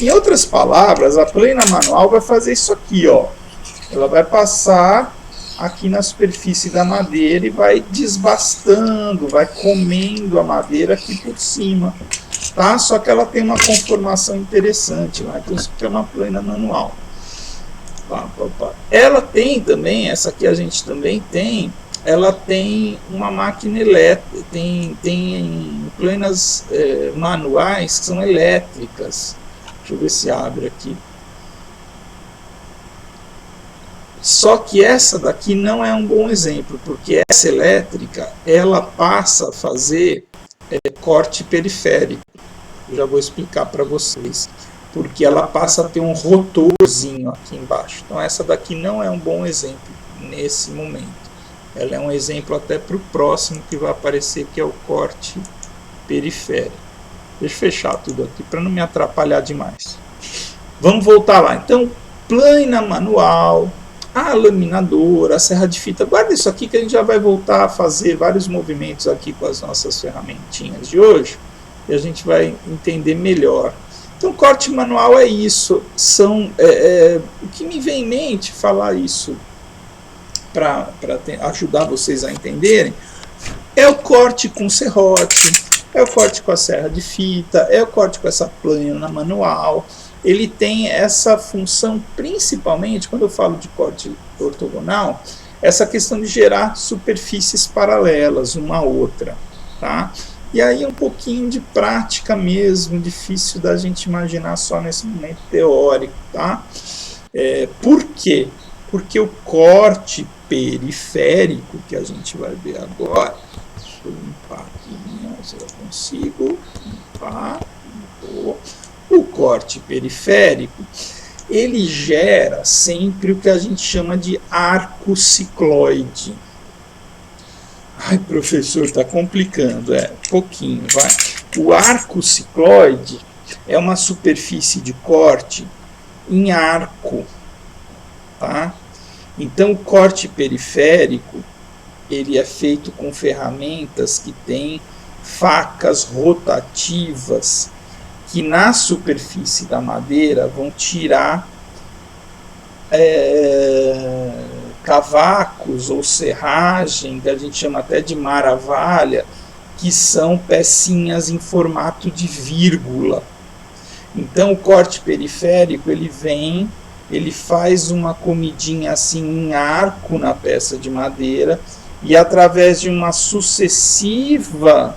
Em outras palavras, a plana manual vai fazer isso aqui, ó. Ela vai passar aqui na superfície da madeira e vai desbastando, vai comendo a madeira aqui por cima, tá? Só que ela tem uma conformação interessante, né? Então isso aqui é uma plana manual. Ela tem também, essa aqui a gente também tem, ela tem uma máquina elétrica, tem planas manuais que são elétricas. Deixa eu ver se abre aqui. Só que essa daqui não é um bom exemplo, porque essa elétrica, ela passa a fazer corte periférico. Eu já vou explicar para vocês. Porque ela passa a ter um rotorzinho aqui embaixo. Então essa daqui não é um bom exemplo nesse momento. Ela é um exemplo até para o próximo que vai aparecer, que é o corte periférico. Deixa eu fechar tudo aqui para não me atrapalhar demais. Vamos voltar lá. Então, plana manual, a laminadora, a serra de fita. Guarda isso aqui que a gente já vai voltar a fazer vários movimentos aqui com as nossas ferramentinhas de hoje. E a gente vai entender melhor. Então, corte manual é isso. O que me vem em mente falar isso para ajudar vocês a entenderem é o corte com serrote, é o corte com a serra de fita, é o corte com essa plana manual. Ele tem essa função, principalmente quando eu falo de corte ortogonal, essa questão de gerar superfícies paralelas uma à outra, tá? E aí um pouquinho de prática mesmo, difícil da gente imaginar só nesse momento teórico, tá? Por quê? Porque o corte periférico, que a gente vai ver agora, deixa eu limpar aqui, se eu consigo limpar, o corte periférico, ele gera sempre o que a gente chama de arco cicloide. Ai, professor, está complicando. Um pouquinho, vai. O arco cicloide é uma superfície de corte em arco, tá? Então, o corte periférico, ele é feito com ferramentas que têm facas rotativas que na superfície da madeira vão tirar cavacos ou serragem, que a gente chama até de maravalha, que são pecinhas em formato de vírgula. Então o corte periférico ele vem ele faz uma comidinha assim em arco na peça de madeira, e através de uma sucessiva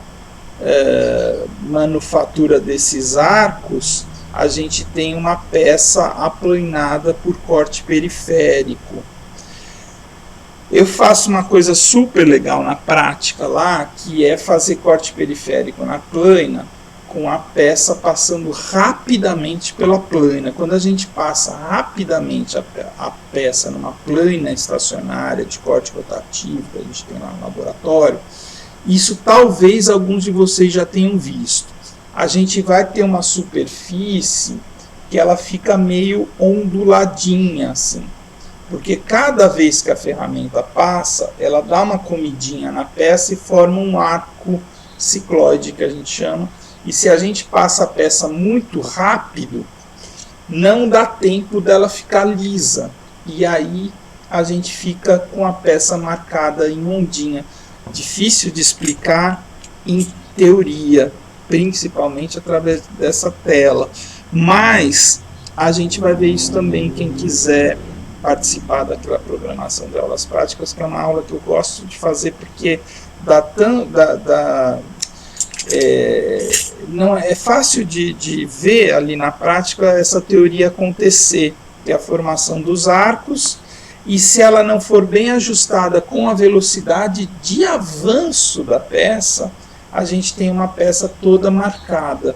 manufatura desses arcos, a gente tem uma peça aplanada por corte periférico. Eu faço uma coisa super legal na prática lá, que é fazer corte periférico na plana, com a peça passando rapidamente pela plana. Quando a gente passa rapidamente a peça numa plana estacionária de corte rotativo, que a gente tem lá no laboratório, isso talvez alguns de vocês já tenham visto. A gente vai ter uma superfície que ela fica meio onduladinha assim, porque cada vez que a ferramenta passa, ela dá uma comidinha na peça e forma um arco cicloide, que a gente chama. E se a gente passa a peça muito rápido, não dá tempo dela ficar lisa. E aí a gente fica com a peça marcada em ondinha. Difícil de explicar em teoria, principalmente através dessa tela. Mas a gente vai ver isso também, quem quiser participar daquela programação de aulas práticas, que é uma aula que eu gosto de fazer, porque não é fácil de ver ali na prática essa teoria acontecer, que é a formação dos arcos, e se ela não for bem ajustada com a velocidade de avanço da peça, a gente tem uma peça toda marcada.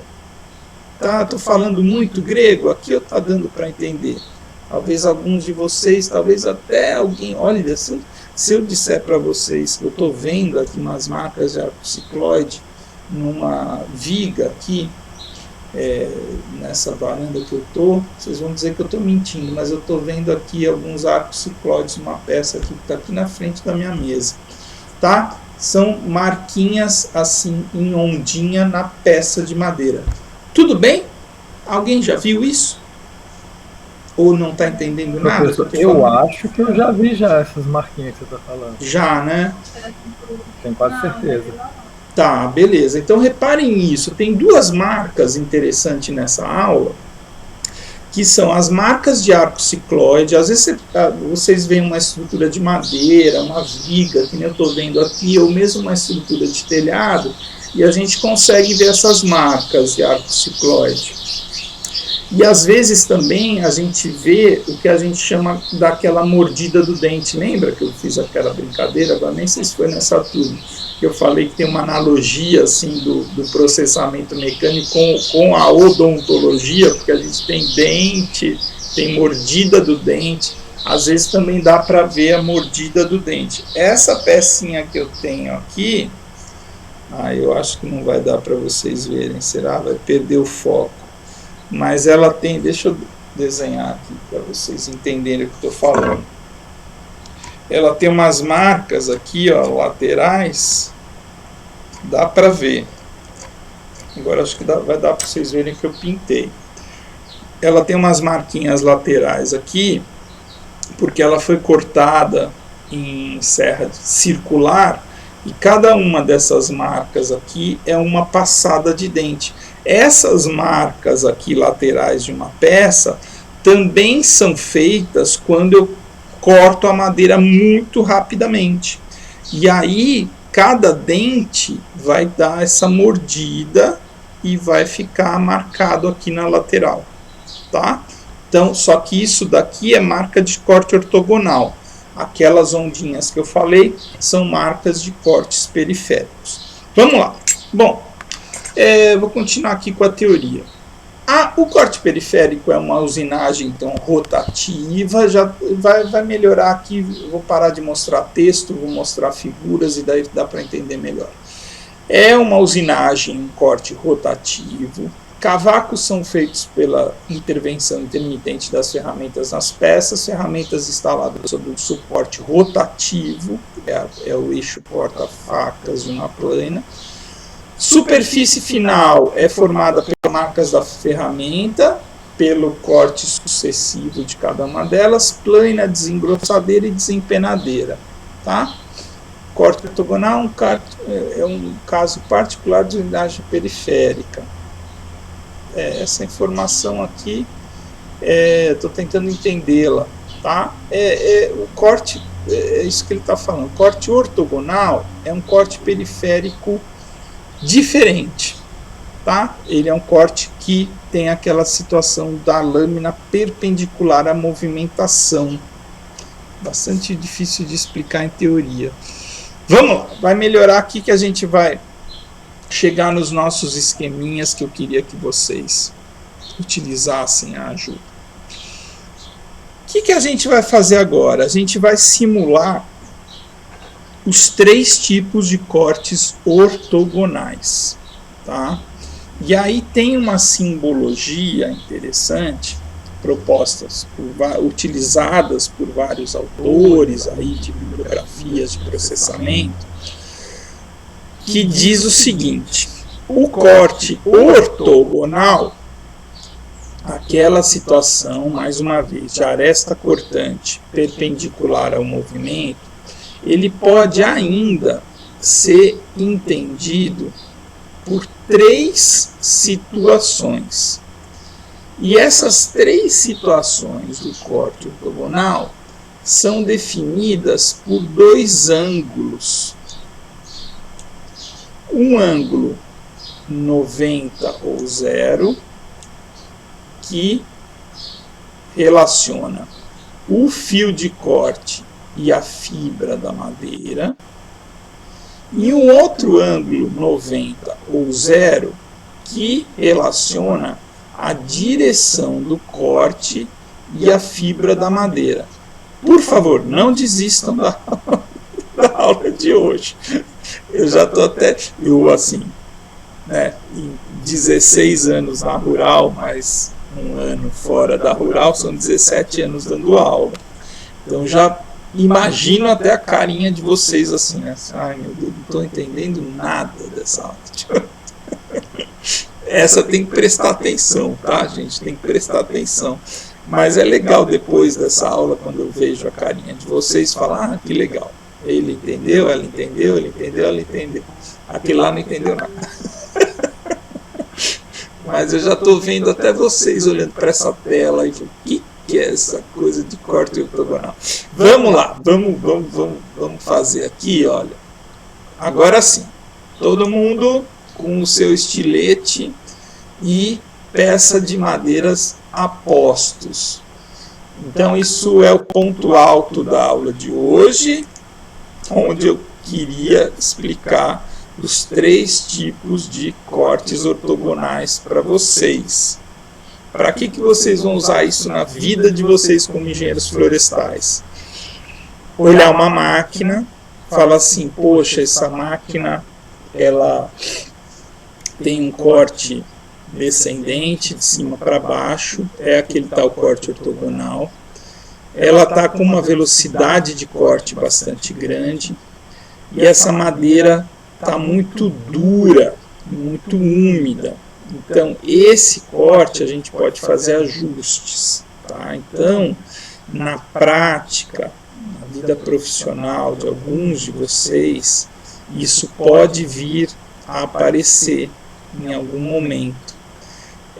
Tá? Estou falando muito grego, aqui está dando para entender. Talvez alguns de vocês, talvez até alguém, olha, se eu disser para vocês que eu estou vendo aqui umas marcas de arco cicloide numa viga aqui, nessa varanda que eu estou, vocês vão dizer que eu estou mentindo, mas eu estou vendo aqui alguns arcos cicloides, uma peça aqui que está aqui na frente da minha mesa, tá? São marquinhas assim em ondinha na peça de madeira. Tudo bem? Alguém já viu isso? Ou não está entendendo nada? Eu acho que eu já vi essas marquinhas que você está falando. Já, né? Tenho quase certeza. Tá, beleza. Então reparem nisso. Tem duas marcas interessantes nessa aula, que são as marcas de arco cicloide. Às vezes vocês veem uma estrutura de madeira, uma viga, que nem eu estou vendo aqui, ou mesmo uma estrutura de telhado, e a gente consegue ver essas marcas de arco cicloide. E às vezes também a gente vê o que a gente chama daquela mordida do dente. Lembra que eu fiz aquela brincadeira? Agora nem sei se foi nessa turma, que eu falei que tem uma analogia assim, do processamento mecânico com a odontologia, porque a gente tem dente, tem mordida do dente. Às vezes também dá para ver a mordida do dente. Essa pecinha que eu tenho aqui, eu acho que não vai dar para vocês verem, será? Vai perder o foco. Mas ela tem, deixa eu desenhar aqui para vocês entenderem o que eu estou falando. Ela tem umas marcas aqui, ó, laterais, dá para ver. Agora acho que vai dar para vocês verem que eu pintei. Ela tem umas marquinhas laterais aqui, porque ela foi cortada em serra circular, e cada uma dessas marcas aqui é uma passada de dente. Essas marcas aqui laterais de uma peça também são feitas quando eu corto a madeira muito rapidamente. E aí cada dente vai dar essa mordida e vai ficar marcado aqui na lateral, tá? Então, só que isso daqui é marca de corte ortogonal. Aquelas ondinhas que eu falei são marcas de cortes periféricos. Vamos lá. Bom, vou continuar aqui com a teoria. O corte periférico é uma usinagem então rotativa. Já vai melhorar aqui. Vou parar de mostrar texto, vou mostrar figuras e daí dá para entender melhor. É uma usinagem, um corte rotativo. Cavacos são feitos pela intervenção intermitente das ferramentas nas peças, ferramentas instaladas sobre um suporte rotativo, é o eixo porta-facas de uma plana. Superfície final é formada pelas marcas da ferramenta, pelo corte sucessivo de cada uma delas, plana, desengrossadeira e desempenadeira. Tá? Corte ortogonal é um caso particular de usinagem periférica. Essa informação aqui Estou tentando entendê-la, tá? O corte, é isso que ele está falando. O corte ortogonal é um corte periférico diferente, tá? Ele é um corte que tem aquela situação da lâmina perpendicular à movimentação. Bastante difícil de explicar em teoria. Vamos lá, vai melhorar aqui que a gente vai chegar nos nossos esqueminhas que eu queria que vocês utilizassem a ajuda. O que a gente vai fazer agora? A gente vai simular os 3 tipos de cortes ortogonais, tá? E aí tem uma simbologia interessante, utilizadas por vários autores aí de bibliografias de processamento, que diz o seguinte: o corte ortogonal, aquela situação, mais uma vez, de aresta cortante perpendicular ao movimento, ele pode ainda ser entendido por 3 situações. E essas 3 situações do corte ortogonal são definidas por 2 ângulos. Um ângulo 90 ou 0, que relaciona o fio de corte e a fibra da madeira, e um outro ângulo 90 ou 0 que relaciona a direção do corte e a fibra da madeira. Por favor, não desistam da aula de hoje. Eu já estou assim, né, em 16 anos na rural, mas um ano fora da rural, são 17 anos dando aula. Então já imagino até a carinha de vocês assim, né? Ai meu Deus, não estou entendendo nada dessa aula. Essa tem que prestar atenção, tá, gente? Tem que prestar atenção. Mas é legal depois dessa aula, quando eu vejo a carinha de vocês, falar, que legal. Ele entendeu, ela entendeu, ele entendeu, ela entendeu. Aquele lá não entendeu nada. Mas eu já estou vendo até vocês olhando para essa tela e falando, o que é essa coisa de corte ortogonal? Vamos lá, vamos fazer aqui, olha. Agora sim, todo mundo com o seu estilete e peça de madeiras a postos. Então isso é o ponto alto da aula de hoje, onde eu queria explicar os 3 tipos de cortes ortogonais para vocês. Para que vocês vão usar isso na vida de vocês como engenheiros florestais? Olhar uma máquina, falar assim, poxa, essa máquina ela tem um corte descendente, de cima para baixo, é aquele tal corte ortogonal. Ela está com uma velocidade de corte bastante grande, e essa madeira está muito dura, muito úmida. Então, esse corte a gente pode fazer ajustes, tá? Então, na prática, na vida profissional de alguns de vocês, isso pode vir a aparecer em algum momento.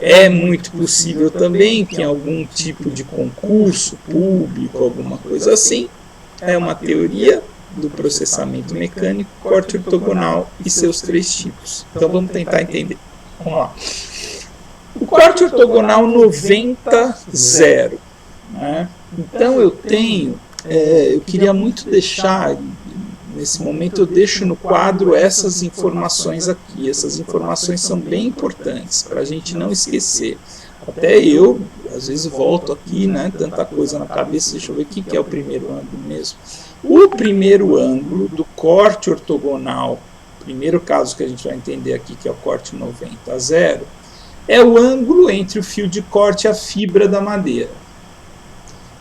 É muito possível também que em algum tipo de concurso público, alguma coisa assim, é uma teoria do processamento mecânico, corte ortogonal e seus 3 tipos. Então vamos tentar entender. Vamos lá. O corte ortogonal 90-0. Né? Então eu queria muito deixar, nesse momento eu deixo no quadro essas informações aqui. Essas informações são bem importantes para a gente não esquecer. Até eu, às vezes, volto aqui, né, tanta coisa na cabeça, deixa eu ver o que é o primeiro ângulo mesmo. O primeiro ângulo do corte ortogonal, primeiro caso que a gente vai entender aqui, que é o corte 90-0, é o ângulo entre o fio de corte e a fibra da madeira.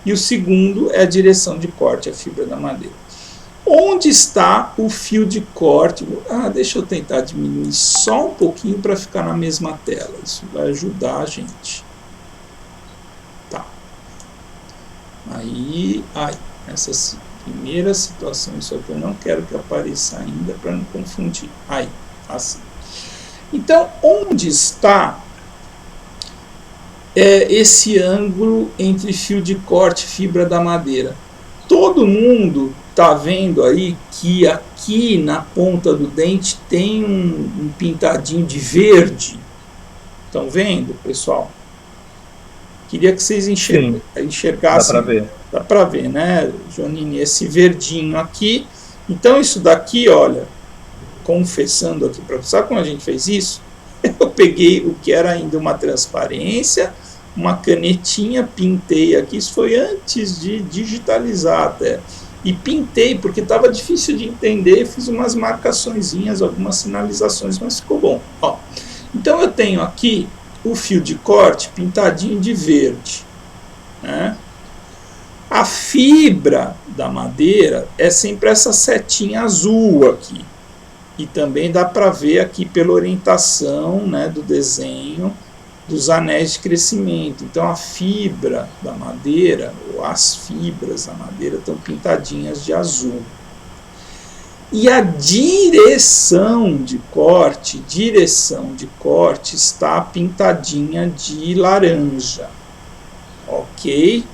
E o segundo é a direção de corte à fibra da madeira. Onde está o fio de corte? Deixa eu tentar diminuir só um pouquinho para ficar na mesma tela. Isso vai ajudar a gente. Tá. Aí, essas primeiras situações, só que eu não quero que apareça ainda para não confundir. Aí, assim. Então, onde está é esse ângulo entre fio de corte e fibra da madeira. Todo mundo está vendo aí que aqui na ponta do dente tem um pintadinho de verde. Estão vendo, pessoal? Queria que vocês enxergassem. Dá para ver. Dá para ver, né, Jonine? Esse verdinho aqui. Então isso daqui, olha, confessando aqui para você, sabe como a gente fez isso? Eu peguei o que era ainda uma transparência, uma canetinha, pintei aqui, isso foi antes de digitalizar até, e pintei porque estava difícil de entender, fiz umas marcaçõezinhas, algumas sinalizações, mas ficou bom. Ó, então eu tenho aqui o fio de corte pintadinho de verde, né? A fibra da madeira é sempre essa setinha azul aqui. E também dá para ver aqui pela orientação, né, do desenho dos anéis de crescimento. Então a fibra da madeira, ou as fibras da madeira, estão pintadinhas de azul. E a direção de corte está pintadinha de laranja. Ok?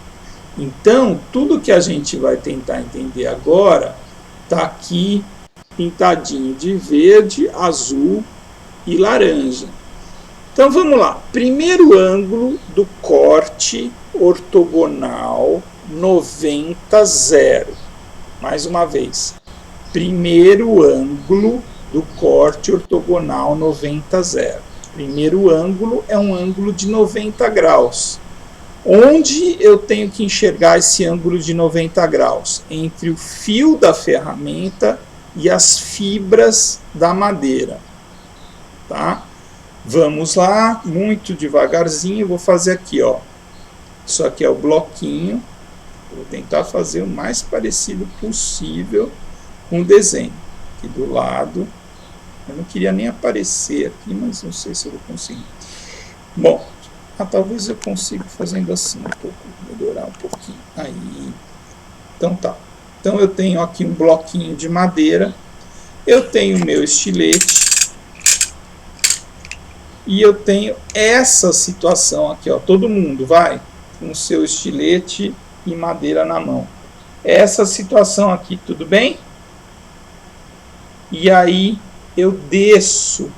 Então, tudo que a gente vai tentar entender agora está aqui pintadinho de verde, azul e laranja. Então vamos lá. Primeiro ângulo do corte ortogonal 90-0. Mais uma vez. Primeiro ângulo do corte ortogonal 90-0. Primeiro ângulo é um ângulo de 90 graus. Onde eu tenho que enxergar esse ângulo de 90 graus? Entre o fio da ferramenta e as fibras da madeira. Tá? Vamos lá, muito devagarzinho, vou fazer aqui, ó. Isso aqui é o bloquinho. Vou tentar fazer o mais parecido possível com o desenho. Aqui do lado. Eu não queria nem aparecer aqui, mas não sei se eu vou conseguir. Bom, talvez eu consiga fazendo assim um pouco, melhorar um pouquinho. Aí. Então tá. Então eu tenho aqui um bloquinho de madeira, eu tenho o meu estilete e eu tenho essa situação aqui, ó. Todo mundo vai com o seu estilete e madeira na mão. Essa situação aqui, tudo bem? E aí eu desço,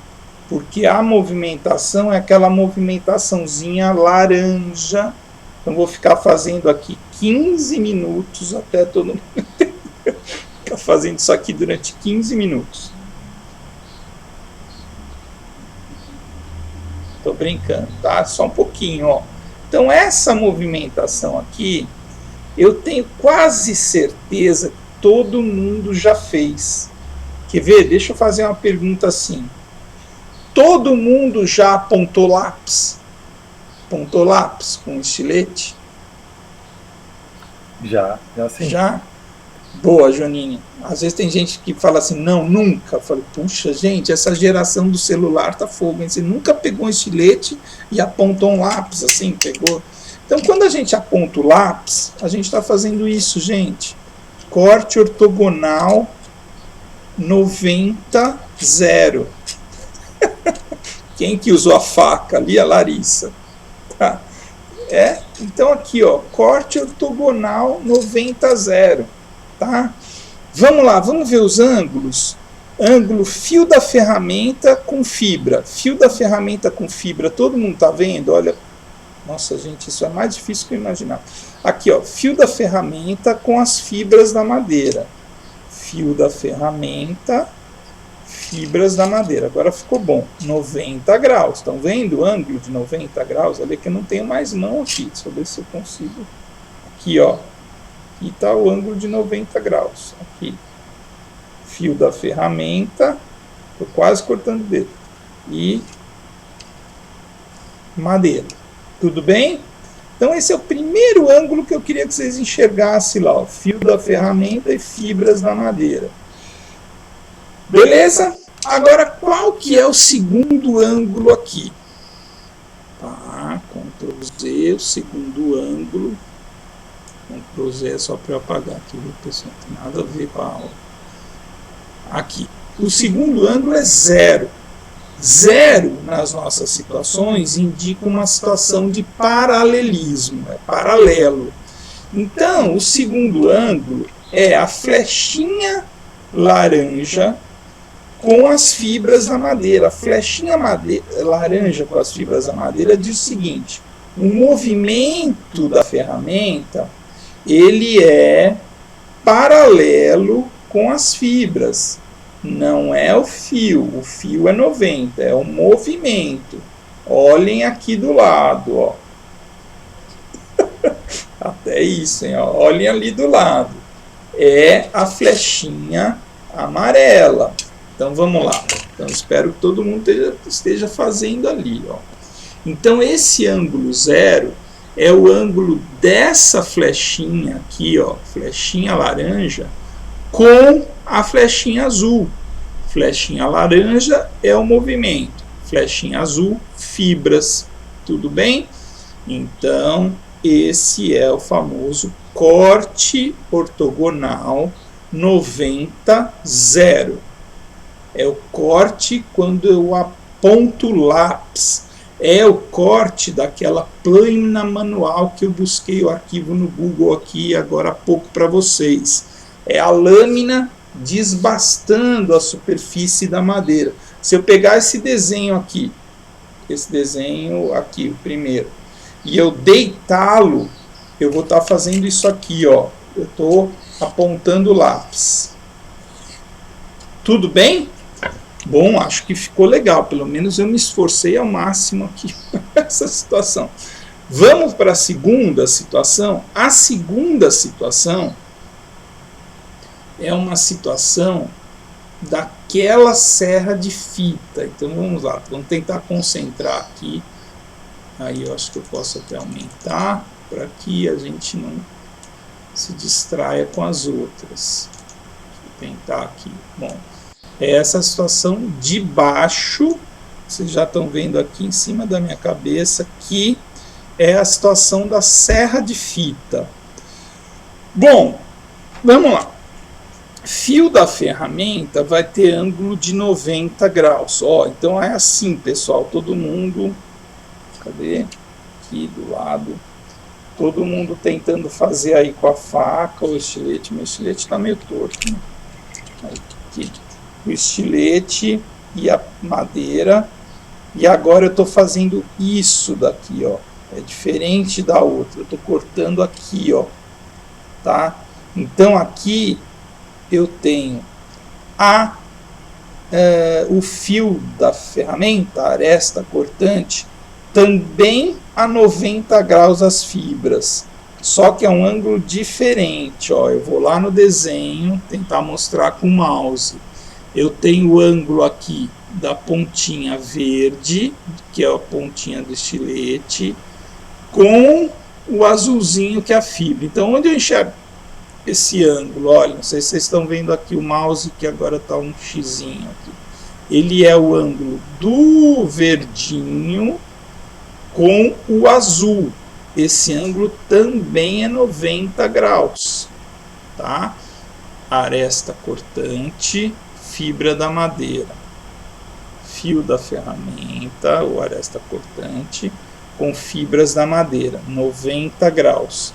porque a movimentação é aquela movimentaçãozinha laranja. Então vou ficar fazendo aqui 15 minutos até todo mundo ficar fazendo isso aqui durante 15 minutos. Tô brincando, tá? Só um pouquinho, ó. Então essa movimentação aqui, eu tenho quase certeza que todo mundo já fez. Quer ver? Deixa eu fazer uma pergunta assim. Todo mundo já apontou lápis? Apontou lápis com estilete? Já sim. Já? Boa, Joninha. Às vezes tem gente que fala assim, não, nunca. Eu falo, puxa, gente, essa geração do celular tá fogo, hein? Você nunca pegou um estilete e apontou um lápis assim, pegou. Então, quando a gente aponta o lápis, a gente está fazendo isso, gente. Corte ortogonal 90-0. Quem que usou a faca ali? A Larissa. Tá. Então aqui, ó, corte ortogonal 90-0. Tá? Vamos lá, vamos ver os ângulos. Ângulo fio da ferramenta com fibra. Fio da ferramenta com fibra, todo mundo tá vendo? Olha, nossa, gente, isso é mais difícil que eu imaginar. Aqui, ó, fio da ferramenta com as fibras da madeira. Fio da ferramenta, fibras da madeira. Agora ficou bom. 90 graus. Estão vendo o ângulo de 90 graus? Olha que eu não tenho mais mão aqui. Deixa eu ver se eu consigo. Aqui, ó. Aqui está o ângulo de 90 graus. Aqui. Fio da ferramenta. Estou quase cortando o dedo. E madeira. Tudo bem? Então esse é o primeiro ângulo que eu queria que vocês enxergassem lá. Ó. Fio da ferramenta e fibras da madeira. Beleza? Agora, qual que é o segundo ângulo aqui? Tá, Ctrl Z, o segundo ângulo. Ctrl Z é só para eu apagar aqui, viu, pessoal? Não tem nada a ver com a aula. Aqui. O segundo ângulo é 0. Zero, nas nossas situações, indica uma situação de paralelismo, é paralelo. Então, o segundo ângulo é a flechinha laranja com as fibras da madeira. A flechinha laranja com as fibras da madeira diz o seguinte: o movimento da ferramenta ele é paralelo com as fibras. Não é o fio é 90, é o movimento. Olhem aqui do lado, ó. Até isso, hein? Ó. Olhem ali do lado. É a flechinha amarela. Então vamos lá. Então espero que todo mundo esteja fazendo ali, ó. Então esse ângulo zero é o ângulo dessa flechinha aqui, ó, flechinha laranja, com a flechinha azul. Flechinha laranja é o movimento, flechinha azul, fibras. Tudo bem? Então, esse é o famoso corte ortogonal 90-0. É o corte quando eu aponto o lápis. É o corte daquela plana manual que eu busquei o arquivo no Google aqui agora há pouco para vocês. É a lâmina desbastando a superfície da madeira. Se eu pegar esse desenho aqui, o primeiro, e eu deitá-lo, eu vou estar fazendo isso aqui, ó. Eu estou apontando o lápis. Tudo bem? Bom, acho que ficou legal. Pelo menos eu me esforcei ao máximo aqui nessa situação. Vamos para a segunda situação. A segunda situação é uma situação daquela serra de fita. Então vamos lá, vamos tentar concentrar aqui. Aí eu acho que eu posso até aumentar para que a gente não se distraia com as outras. Deixa eu tentar aqui. Bom, é essa situação de baixo, vocês já estão vendo aqui em cima da minha cabeça, que é a situação da serra de fita. Bom, vamos lá. Fio da ferramenta vai ter ângulo de 90 graus. Ó, então é assim, pessoal, todo mundo, cadê? Aqui do lado. Todo mundo tentando fazer aí com a faca ou estilete. Meu estilete está meio torto, né? Aqui. O estilete e a madeira. E agora eu estou fazendo isso daqui, ó. É diferente da outra. Eu estou cortando aqui, ó. Tá? Então aqui eu tenho o fio da ferramenta, a aresta cortante, também a 90 graus as fibras. Só que é um ângulo diferente. Ó. Eu vou lá no desenho, tentar mostrar com o mouse. Eu tenho o ângulo aqui da pontinha verde, que é a pontinha do estilete, com o azulzinho que é a fibra. Então, onde eu enxergo esse ângulo? Olha, não sei se vocês estão vendo aqui o mouse, que agora está um xizinho aqui. Ele é o ângulo do verdinho com o azul. Esse ângulo também é 90 graus. Tá? Aresta cortante, fibra da madeira. Fio da ferramenta, ou aresta cortante, com fibras da madeira, 90 graus.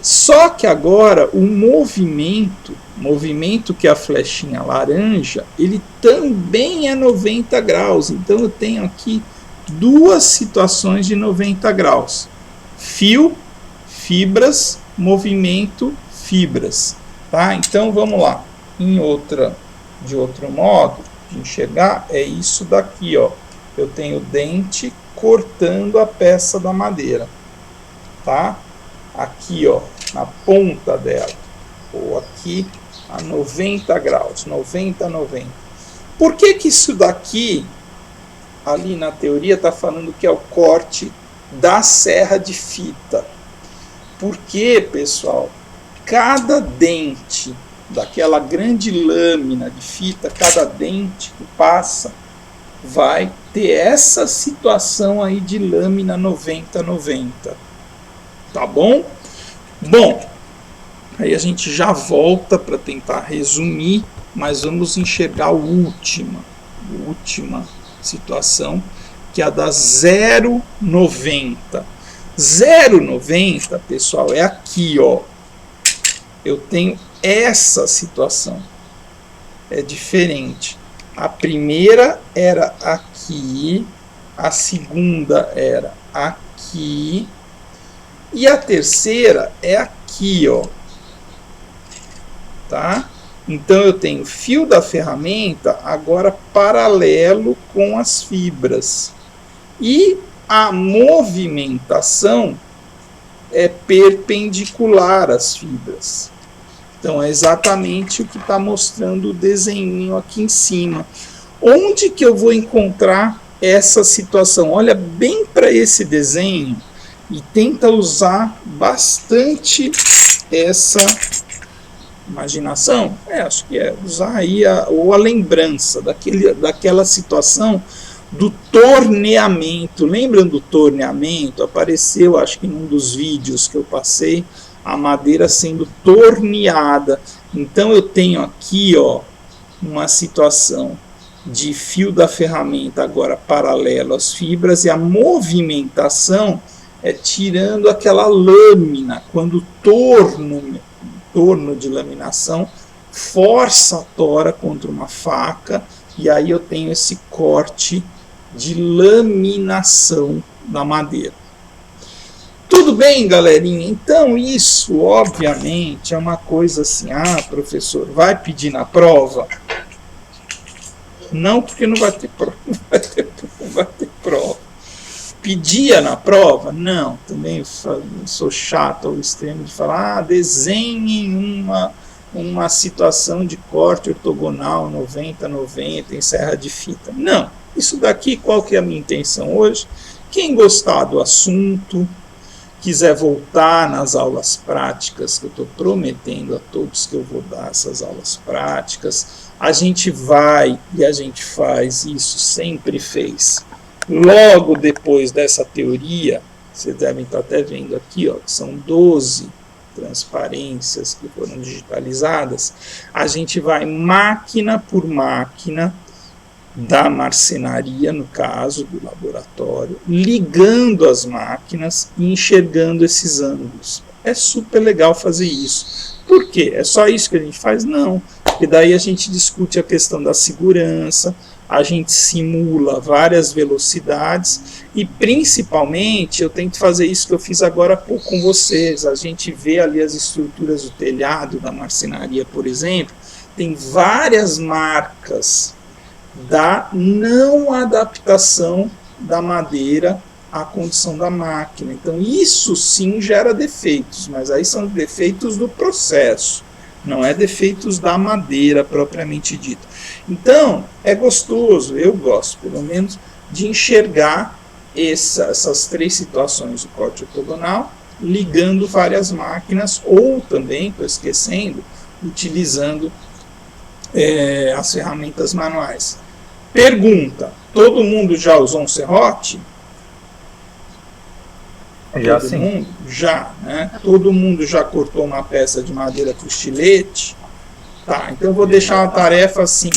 Só que agora o movimento que é a flechinha laranja, ele também é 90 graus. Então eu tenho aqui duas situações de 90 graus. Fio, fibras, movimento, fibras. Tá? Então vamos lá. De outro modo de enxergar, é isso daqui, ó. Eu tenho o dente cortando a peça da madeira. Tá? Aqui, ó, na ponta dela, ou aqui a 90 graus, 90, 90. Por que que isso daqui, ali na teoria, está falando que é o corte da serra de fita? Porque, pessoal, cada dente daquela grande lâmina de fita, cada dente que passa, vai ter essa situação aí de lâmina 90-90. Tá bom? Bom, aí a gente já volta para tentar resumir, mas vamos enxergar a última situação, que é a da 0,90. 0,90, pessoal, é aqui, ó. Eu tenho essa situação. É diferente. A primeira era aqui, a segunda era aqui, e a terceira é aqui, ó. Tá? Então eu tenho fio da ferramenta agora paralelo com as fibras. E a movimentação é perpendicular às fibras. Então é exatamente o que está mostrando o desenho aqui em cima. Onde que eu vou encontrar essa situação? Olha bem para esse desenho e tenta usar bastante essa imaginação. Acho que é usar aí a lembrança daquela situação do torneamento. Lembram do torneamento? Apareceu, acho que num dos vídeos que eu passei, a madeira sendo torneada. Então eu tenho aqui, ó, uma situação de fio da ferramenta agora paralelo às fibras, e a movimentação é tirando aquela lâmina, quando o torno de laminação força a tora contra uma faca, e aí eu tenho esse corte de laminação da madeira. Tudo bem, galerinha? Então isso, obviamente, é uma coisa assim, professor, vai pedir na prova? Não, porque não vai ter prova. Não vai ter prova. Pedia na prova? Não, também sou chato ao extremo de falar, desenhem uma situação de corte ortogonal 90-90 em serra de fita. Não, isso daqui, qual que é a minha intenção hoje? Quem gostar do assunto, quiser voltar nas aulas práticas, que eu estou prometendo a todos que eu vou dar essas aulas práticas, a gente vai e a gente faz isso, sempre fez. Logo depois dessa teoria, vocês devem estar até vendo aqui, ó, que são 12 transparências que foram digitalizadas, a gente vai máquina por máquina da marcenaria, no caso do laboratório, ligando as máquinas e enxergando esses ângulos. É super legal fazer isso. Por quê? É só isso que a gente faz? Não. Porque daí a gente discute a questão da segurança, a gente simula várias velocidades e, principalmente, eu tento fazer isso que eu fiz agora há pouco com vocês. A gente vê ali as estruturas do telhado da marcenaria, por exemplo, tem várias marcas da não adaptação da madeira à condição da máquina. Então, isso sim gera defeitos, mas aí são defeitos do processo, não é defeitos da madeira propriamente dita. Então, é gostoso, eu gosto, pelo menos, de enxergar essas três situações do corte ortogonal, ligando várias máquinas, ou também, estou esquecendo, utilizando as ferramentas manuais. Pergunta, todo mundo já usou um serrote? Já todo sim. Mundo? Já, né? Todo mundo já cortou uma peça de madeira com estilete? Tá, então eu vou deixar uma tarefa assim.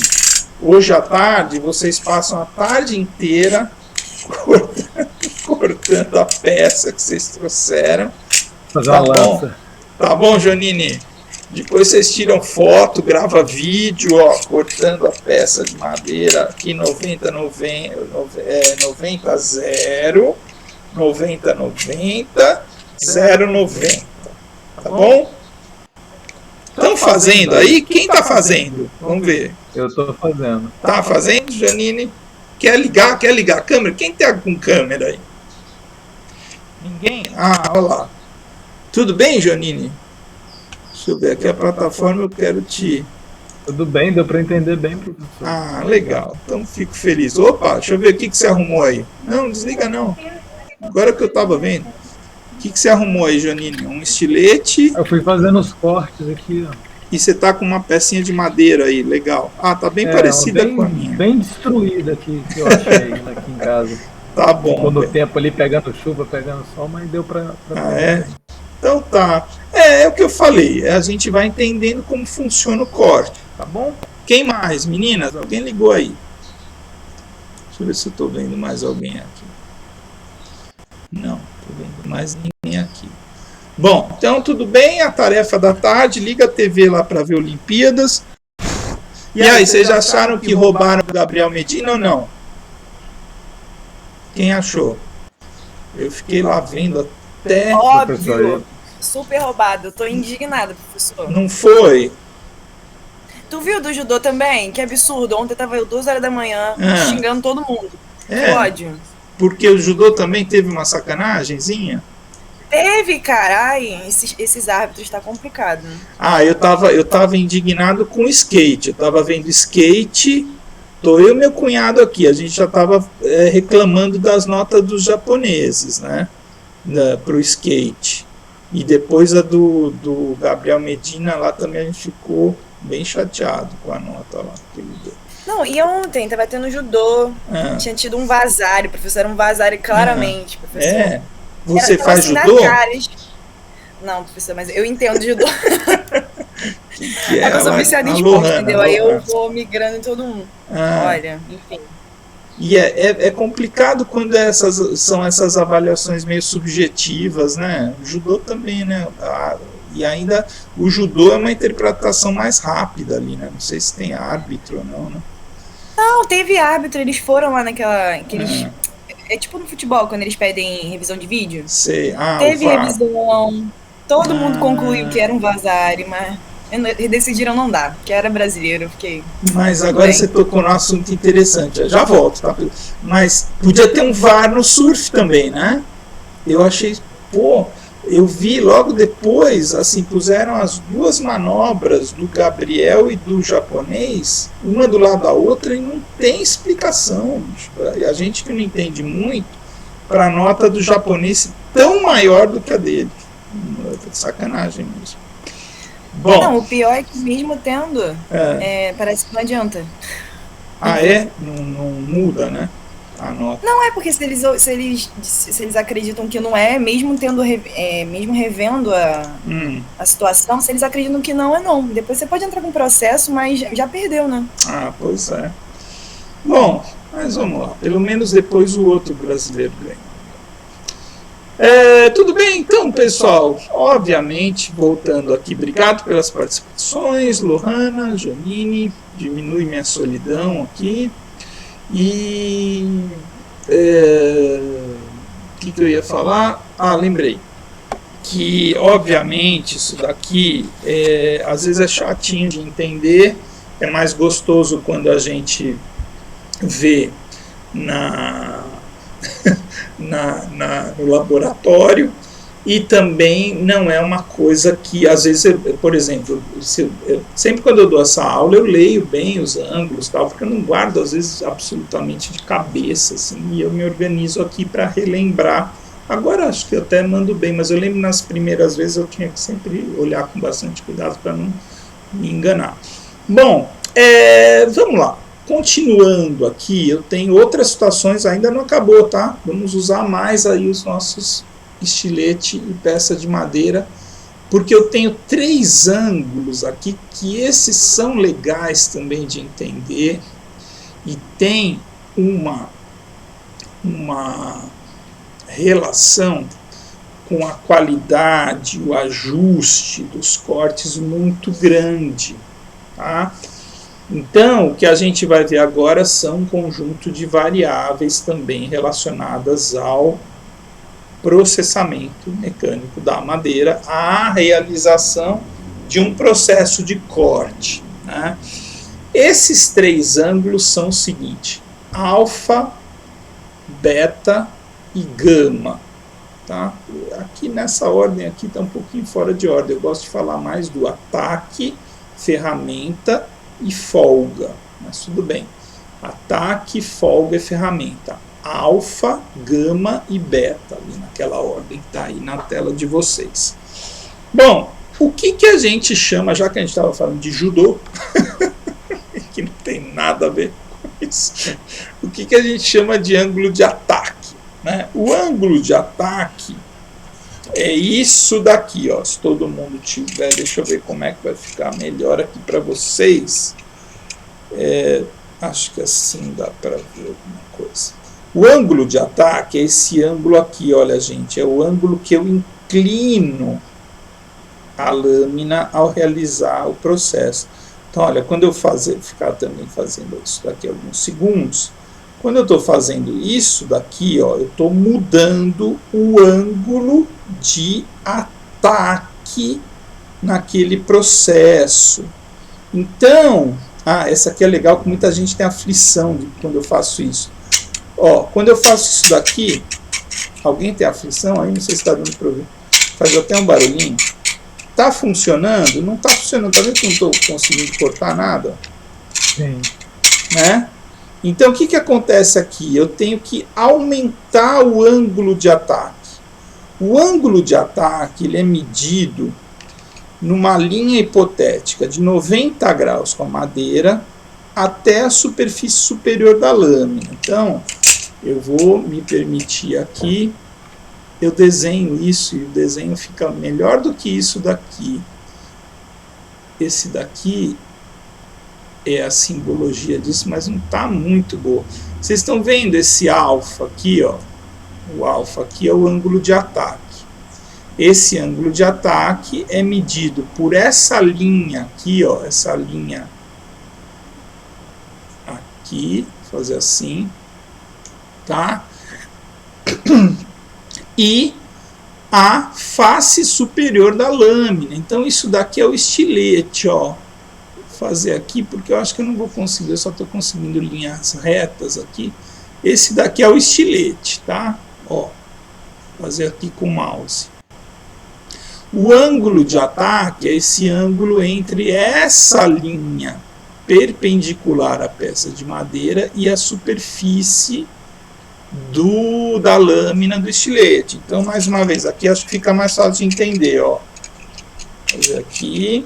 Hoje à tarde, vocês passam a tarde inteira cortando a peça que vocês trouxeram. Fazer uma lança. Tá bom, Jonine? Depois vocês tiram foto, grava vídeo, ó, cortando a peça de madeira aqui 90, 0, 0,90. Tá bom? Estão fazendo aí? Quem está fazendo? Vamos ver. Eu estou fazendo. Tá fazendo, Janine? Quer ligar a câmera? Quem está com câmera aí? Ninguém? Olha lá. Tudo bem, Janine? Deixa eu ver aqui a plataforma, eu quero te... Tudo bem, deu para entender bem, professor. Legal. Então fico feliz. Opa, deixa eu ver o que você arrumou aí. Não, desliga não. Agora que eu estava vendo. O que você arrumou aí, Janine? Um estilete? Eu fui fazendo os cortes aqui, ó. E você tá com uma pecinha de madeira aí, legal. Tá bem parecida com a minha. Bem destruída aqui, que eu achei aqui em casa. Tá bom. Ficou no tempo ali pegando chuva, pegando sol, mas deu pra é? Então tá. É o que eu falei. A gente vai entendendo como funciona o corte, tá bom? Quem mais, meninas? Alguém ligou aí? eu ver se eu estou vendo mais alguém aqui. Não, estou vendo mais ninguém aqui. Bom, então tudo bem, a tarefa da tarde, liga a TV lá para ver Olimpíadas. E aí, vocês já acharam que roubaram o Gabriel Medina ou não? Quem achou? Eu fiquei lá vendo até... Óbvio, super roubado, eu tô indignada, professor. Não foi? Tu viu do judô também? Que absurdo, ontem tava eu 2 horas da manhã xingando todo mundo. Que ódio. Porque o judô também teve uma sacanagemzinha? Teve, caralho, esses árbitros tá complicado. Ah, eu tava indignado com o skate. Eu tava vendo skate. Tô eu e meu cunhado aqui. A gente já tava reclamando das notas dos japoneses, né? Pro skate. E depois a do Gabriel Medina lá também a gente ficou bem chateado com a nota lá que ele deu. Não, e ontem tava tendo judô. Tinha tido um vazário, professor. Era um vazário claramente, professor. Você faz assim, judô? Não, professor, mas eu entendo judô. Que é que eu sou viciada em esporte, entendeu? Aí eu vou migrando em todo mundo. Olha, enfim. E é complicado quando são essas avaliações meio subjetivas, né? O judô também, né? E ainda o judô é uma interpretação mais rápida ali, né? Não sei se tem árbitro ou não, né? Não, teve árbitro, eles foram lá É tipo no futebol, quando eles pedem revisão de vídeo. Sei. Teve revisão, todo mundo concluiu que era um vazário, mas decidiram não dar, que era brasileiro, eu fiquei... Mas agora você tocou num assunto interessante, já volto, tá? Mas podia ter um VAR no surf também, né? Eu achei, eu vi logo depois, assim, puseram as duas manobras do Gabriel e do japonês, uma do lado da outra, e não tem explicação. A gente que não entende muito, para a nota do japonês tão maior do que a dele. Sacanagem mesmo. Bom, não, o pior é que mesmo tendo, parece que não adianta. Não muda, né? A nota. Não é porque se eles acreditam que não é, mesmo tendo mesmo revendo a situação, se eles acreditam que não, é não. Depois você pode entrar com processo, mas já perdeu, né? Pois é. Bom, mas vamos lá. Pelo menos depois o outro brasileiro ganha. Tudo bem, então, pessoal. Obviamente, voltando aqui, obrigado pelas participações, Lohana, Janine, diminui minha solidão aqui. E o que eu ia falar? Lembrei que obviamente isso daqui às vezes é chatinho de entender, é mais gostoso quando a gente vê no laboratório. E também não é uma coisa que, às vezes, por exemplo, sempre quando eu dou essa aula, eu leio bem os ângulos, tal, porque eu não guardo, às vezes, absolutamente de cabeça, assim, e eu me organizo aqui para relembrar. Agora acho que eu até mando bem, mas eu lembro nas primeiras vezes eu tinha que sempre olhar com bastante cuidado para não me enganar. Bom, vamos lá. Continuando aqui, eu tenho outras situações, ainda não acabou, tá? Vamos usar mais aí os nossos estilete e peça de madeira, porque eu tenho 3 ângulos aqui que esses são legais também de entender e tem uma relação com a qualidade, o ajuste dos cortes muito grande, tá? Então, o que a gente vai ver agora são um conjunto de variáveis também relacionadas ao processamento mecânico da madeira, a realização de um processo de corte, né? Esses 3 ângulos são o seguinte: alfa, beta e gama, tá? Aqui nessa ordem aqui está um pouquinho fora de ordem, eu gosto de falar mais do ataque, ferramenta e folga, mas tudo bem. Ataque, folga e ferramenta. Alfa, gama e beta, ali naquela ordem que está aí na tela de vocês. Bom, o que a gente chama, já que a gente estava falando de judô, que não tem nada a ver com isso, o que a gente chama de ângulo de ataque, né? O ângulo de ataque é isso daqui, ó. Se todo mundo tiver, deixa eu ver como é que vai ficar melhor aqui para vocês. Acho que assim dá para ver alguma coisa. O ângulo de ataque é esse ângulo aqui, olha gente, é o ângulo que eu inclino a lâmina ao realizar o processo. Então, olha, quando eu ficar também fazendo isso daqui alguns segundos, quando eu estou fazendo isso daqui, ó, eu estou mudando o ângulo de ataque naquele processo. Então, essa aqui é legal, que muita gente tem aflição quando eu faço isso. Ó, quando eu faço isso daqui, alguém tem aflição aí? Não sei se está dando para ouvir. Faz até um barulhinho. Tá funcionando? Não tá funcionando. Tá vendo que eu não estou conseguindo cortar nada? Sim. Né? Então, o que acontece aqui? Eu tenho que aumentar o ângulo de ataque. O ângulo de ataque ele é medido numa linha hipotética de 90 graus com a madeira até a superfície superior da lâmina. Então, eu vou me permitir aqui, eu desenho isso e o desenho fica melhor do que isso daqui. Esse daqui é a simbologia disso, mas não está muito boa. Vocês estão vendo esse alfa aqui, ó? O alfa aqui é o ângulo de ataque. Esse ângulo de ataque é medido por essa linha aqui, ó, essa linha aqui, vou fazer assim, tá? E a face superior da lâmina. Então isso daqui é o estilete, ó. Vou fazer aqui porque eu acho que eu não vou conseguir, eu só estou conseguindo linhas retas aqui. Esse daqui é o estilete, tá? Ó, vou fazer aqui com o mouse. O ângulo de ataque é esse ângulo entre essa linha perpendicular à peça de madeira e a superfície da lâmina do estilete. Então, mais uma vez, aqui acho que fica mais fácil de entender, ó. Vou fazer aqui,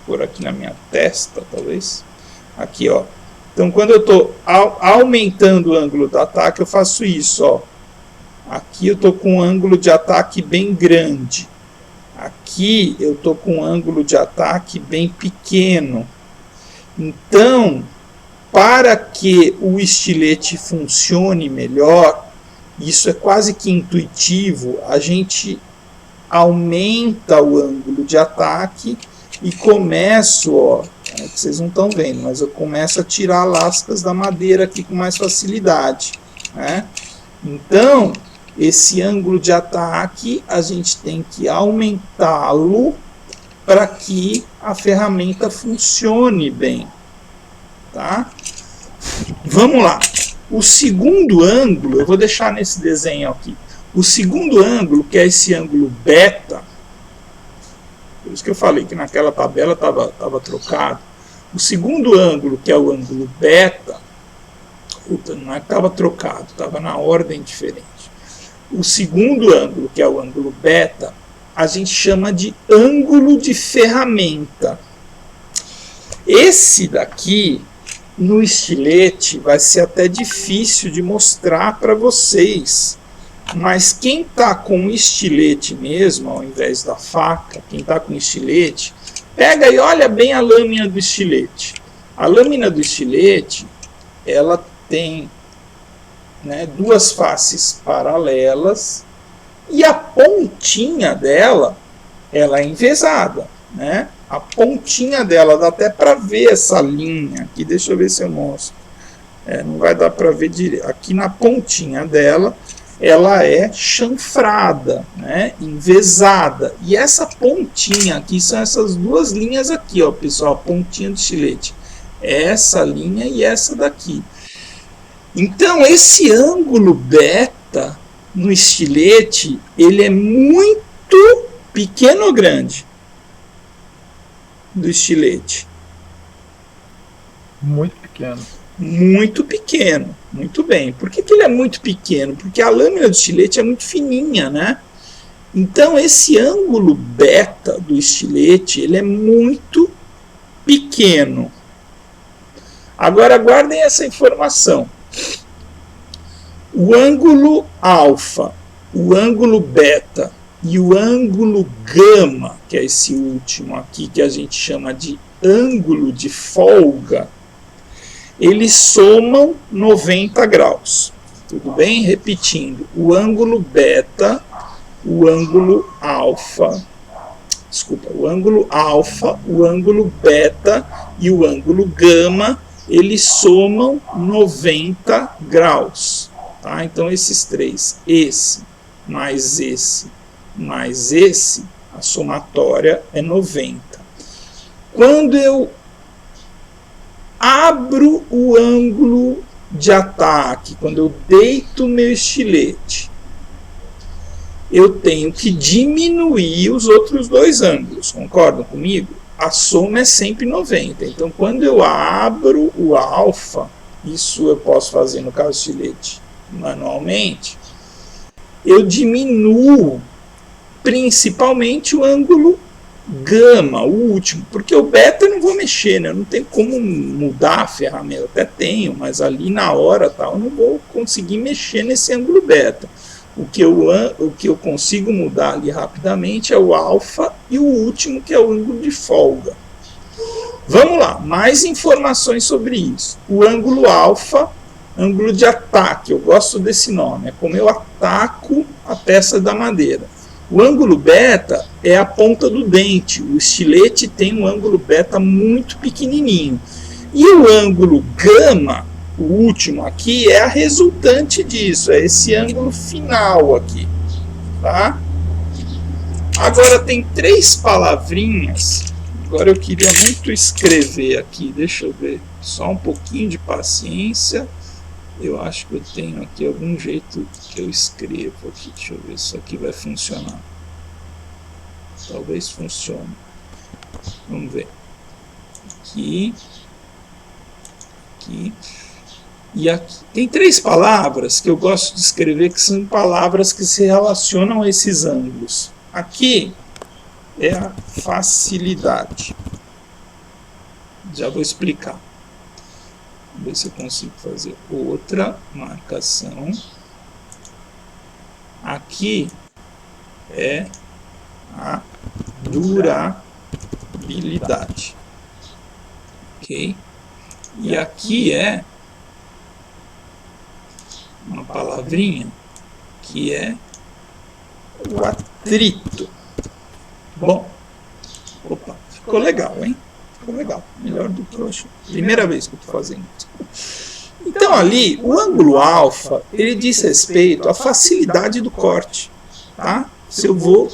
por aqui na minha testa, talvez. Aqui, ó. Então, quando eu estou aumentando o ângulo do ataque, eu faço isso, ó. Aqui eu estou com um ângulo de ataque bem grande. Aqui eu estou com um ângulo de ataque bem pequeno. Então, para que o estilete funcione melhor, isso é quase que intuitivo, a gente aumenta o ângulo de ataque e começo, ó, que vocês não estão vendo, mas eu começo a tirar lascas da madeira aqui com mais facilidade, né? Então, esse ângulo de ataque, a gente tem que aumentá-lo para que a ferramenta funcione bem. Tá? Vamos lá. O segundo ângulo, eu vou deixar nesse desenho aqui. O segundo ângulo, que é esse ângulo beta, por isso que eu falei que naquela tabela estava trocado. O segundo ângulo, que é o ângulo beta, não é que estava trocado, estava na ordem diferente. O segundo ângulo, que é o ângulo beta, a gente chama de ângulo de ferramenta. Esse daqui, no estilete, vai ser até difícil de mostrar para vocês. Mas quem está com estilete mesmo, ao invés da faca, quem está com estilete, pega e olha bem a lâmina do estilete. A lâmina do estilete, ela tem, né, duas faces paralelas e a pontinha dela, ela é envezada, né? A pontinha dela, dá até para ver essa linha aqui, deixa eu ver se eu mostro. Não vai dar para ver direito. Aqui na pontinha dela, ela é chanfrada, né? Envezada. E essa pontinha aqui são essas duas linhas aqui, ó, pessoal, a pontinha do estilete. Essa linha e essa daqui. Então, esse ângulo beta no estilete, ele é muito pequeno ou grande? Do estilete. Muito pequeno. Muito pequeno. Muito bem. Por que ele é muito pequeno? Porque a lâmina do estilete é muito fininha, né? Então, esse ângulo beta do estilete, ele é muito pequeno. Agora, guardem essa informação. O ângulo alfa, o ângulo beta e o ângulo gama, que é esse último aqui que a gente chama de ângulo de folga, eles somam 90 graus. Tudo bem? Repetindo, o ângulo beta, o ângulo alfa, o ângulo beta e o ângulo gama, eles somam 90 graus. Tá? Então, esses três, esse, mais esse, a somatória é 90. Quando eu abro o ângulo de ataque, quando eu deito meu estilete, eu tenho que diminuir os outros dois ângulos, concordam comigo? A soma é sempre 90. Então, quando eu abro o alfa, isso eu posso fazer no caso do estilete manualmente, eu diminuo principalmente o ângulo gama, o último, porque o beta eu não vou mexer, né? Eu não tenho como mudar a ferramenta, até tenho, mas ali na hora tal, eu não vou conseguir mexer nesse ângulo beta. O que eu consigo mudar ali rapidamente é o alfa e o último, que é o ângulo de folga. Vamos lá, mais informações sobre isso. O ângulo alfa, ângulo de ataque, eu gosto desse nome, é como eu ataco a peça da madeira. O ângulo beta é a ponta do dente, o estilete tem um ângulo beta muito pequenininho. E o ângulo gama, o último aqui, é a resultante disso, é esse ângulo final aqui. Tá? Agora tem três palavrinhas, agora eu queria muito escrever aqui, deixa eu ver, só um pouquinho de paciência. Eu acho que eu tenho aqui algum jeito que eu escrevo aqui. Deixa eu ver se isso aqui vai funcionar. Talvez funcione. Vamos ver. Aqui. Aqui. E aqui. Tem três palavras que eu gosto de escrever que são palavras que se relacionam a esses ângulos. Aqui é a facilidade. Já vou explicar. Vamos ver se eu consigo fazer outra marcação. Aqui é a durabilidade. Ok? E aqui é uma palavrinha que é o atrito. Bom, opa, ficou legal, hein? Ficou legal, melhor do que eu achei. Primeira vez que eu estou fazendo isso. Então ali, o ângulo alfa, ele diz respeito à facilidade do corte. Tá?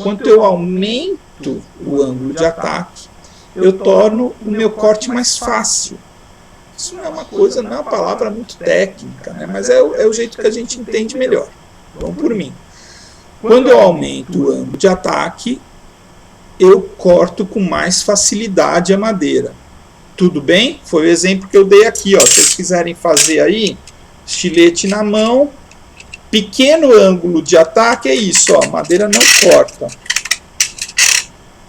Quanto eu aumento o ângulo de ataque, eu torno o meu corte mais fácil. Isso não é uma coisa, não é uma palavra muito técnica, né? Mas é o jeito que a gente entende melhor. Vamos por mim. Quando eu aumento o ângulo de ataque, eu corto com mais facilidade a madeira. Tudo bem? Foi o exemplo que eu dei aqui. Ó. Se vocês quiserem fazer aí, estilete na mão, pequeno ângulo de ataque é isso. Ó, a madeira não corta.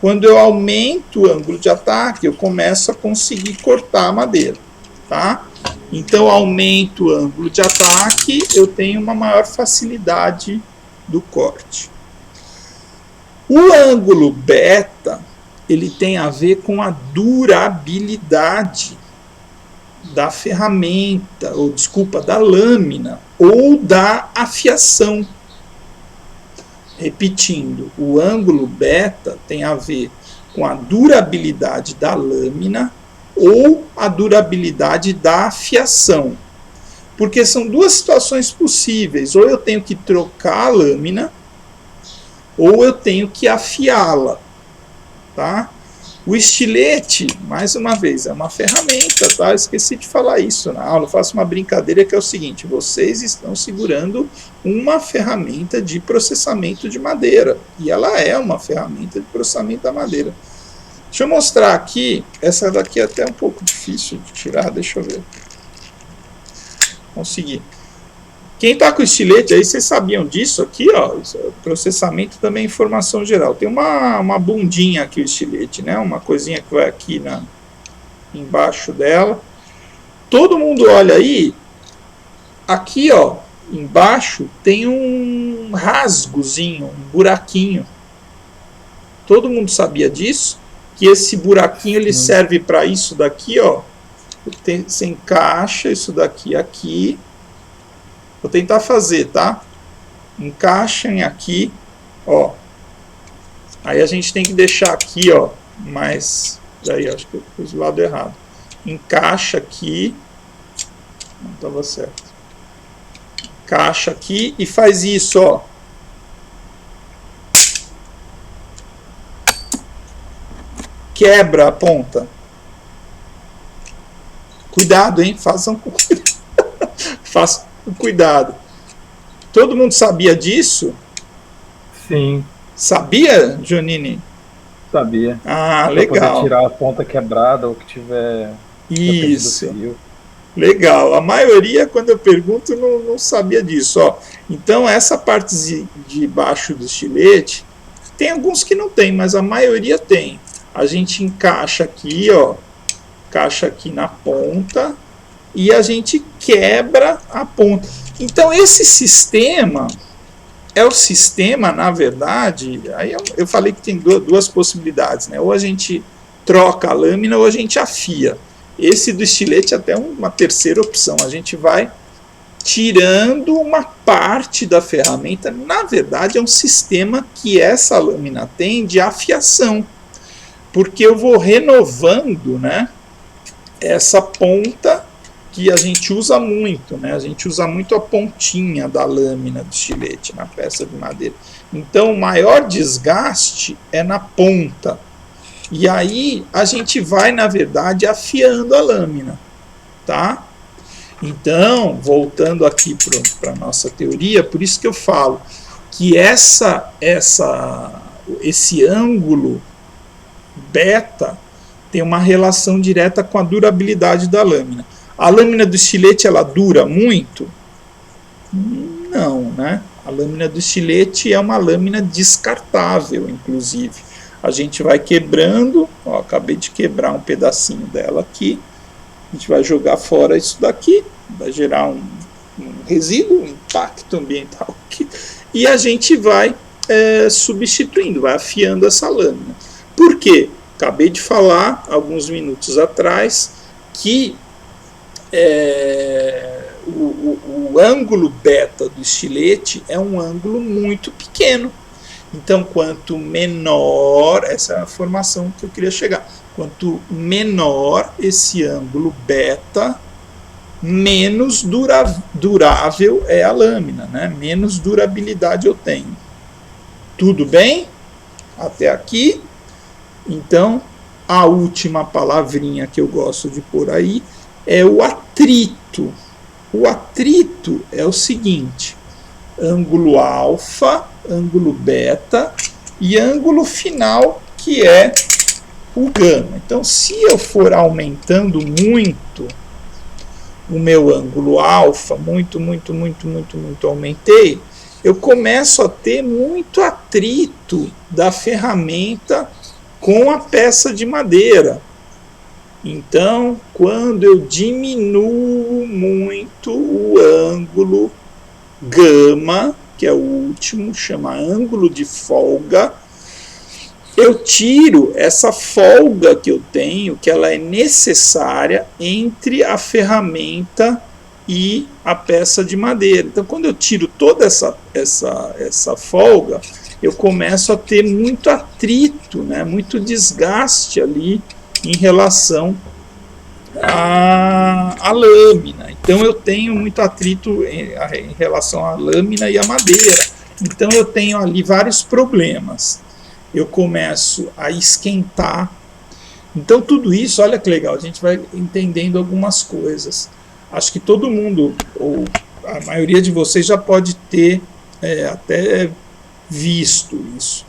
Quando eu aumento o ângulo de ataque, eu começo a conseguir cortar a madeira. Tá? Então, eu aumento o ângulo de ataque, eu tenho uma maior facilidade do corte. O ângulo beta, ele tem a ver com a durabilidade da ferramenta, ou desculpa, da lâmina, ou da afiação. Repetindo, o ângulo beta tem a ver com a durabilidade da lâmina ou a durabilidade da afiação. Porque são duas situações possíveis, ou eu tenho que trocar a lâmina, ou eu tenho que afiá-la. Tá? O estilete, mais uma vez, é uma ferramenta, tá? Eu esqueci de falar isso na aula. Eu faço uma brincadeira que é o seguinte: vocês estão segurando uma ferramenta de processamento de madeira, e ela é uma ferramenta de processamento da madeira. Deixa eu mostrar aqui, essa daqui é até um pouco difícil de tirar, deixa eu ver. Consegui. Quem está com estilete aí, vocês sabiam disso aqui, ó, processamento também é informação geral. Tem uma bundinha aqui o estilete, né? Uma coisinha que vai aqui embaixo dela. Todo mundo olha aí, aqui ó, embaixo tem um rasgozinho, um buraquinho. Todo mundo sabia disso? Que esse buraquinho ele serve para isso daqui, ó, Você encaixa isso daqui aqui. Vou tentar fazer, tá? Encaixem aqui, ó. Aí a gente tem que deixar aqui, ó, mas... Daí, acho que eu fiz do lado errado. Encaixa aqui. Não estava certo. Encaixa aqui e faz isso, ó. Quebra a ponta. Cuidado, hein? Façam com cuidado. Façam com cuidado. Todo mundo sabia disso? Sim. Sabia, Jonini? Sabia. Ah, pra legal. Poder tirar a ponta quebrada ou que tiver... Isso. Legal. A maioria, quando eu pergunto, não sabia disso. Ó. Então, essa parte de baixo do estilete, tem alguns que não tem, mas a maioria tem. A gente encaixa aqui, ó. Encaixa aqui na ponta e a gente quebra a ponta. Então, esse sistema é o sistema, na verdade, aí eu falei que tem duas possibilidades, né? Ou a gente troca a lâmina ou a gente afia. Esse do estilete é até uma terceira opção. A gente vai tirando uma parte da ferramenta. Na verdade, é um sistema que essa lâmina tem de afiação. Porque eu vou renovando, né, essa ponta que a gente usa muito, né? A gente usa muito a pontinha da lâmina do estilete na peça de madeira. Então, o maior desgaste é na ponta. E aí a gente vai, na verdade, afiando a lâmina, tá? Então, voltando aqui para a nossa teoria, por isso que eu falo que esse ângulo beta tem uma relação direta com a durabilidade da lâmina. A lâmina do estilete, ela dura muito? Não, né? A lâmina do estilete é uma lâmina descartável, inclusive. A gente vai quebrando, ó, acabei de quebrar um pedacinho dela aqui, a gente vai jogar fora isso daqui, vai gerar um resíduo, um impacto ambiental aqui, e a gente vai substituindo, vai afiando essa lâmina. Por quê? Acabei de falar, alguns minutos atrás, que o ângulo beta do estilete é um ângulo muito pequeno. Então, quanto menor, essa é a formação que eu queria chegar, quanto menor esse ângulo beta, menos durável é a lâmina, né? Menos durabilidade eu tenho. Tudo bem? Até aqui? Então, a última palavrinha que eu gosto de pôr aí é o atrito. O atrito é o seguinte: ângulo alfa, ângulo beta e ângulo final, que é o gama. Então, se eu for aumentando muito o meu ângulo alfa, muito aumentei, eu começo a ter muito atrito da ferramenta com a peça de madeira. Então, quando eu diminuo muito o ângulo gama, que é o último, chama ângulo de folga, eu tiro essa folga que eu tenho, que ela é necessária entre a ferramenta e a peça de madeira. Então, quando eu tiro toda essa folga, eu começo a ter muito atrito, né, muito desgaste ali em relação à lâmina. Então eu tenho muito atrito em relação à lâmina e à madeira. Então eu tenho ali vários problemas. Eu começo a esquentar. Então tudo isso, olha que legal, a gente vai entendendo algumas coisas. Acho que todo mundo, ou a maioria de vocês já pode ter até visto isso.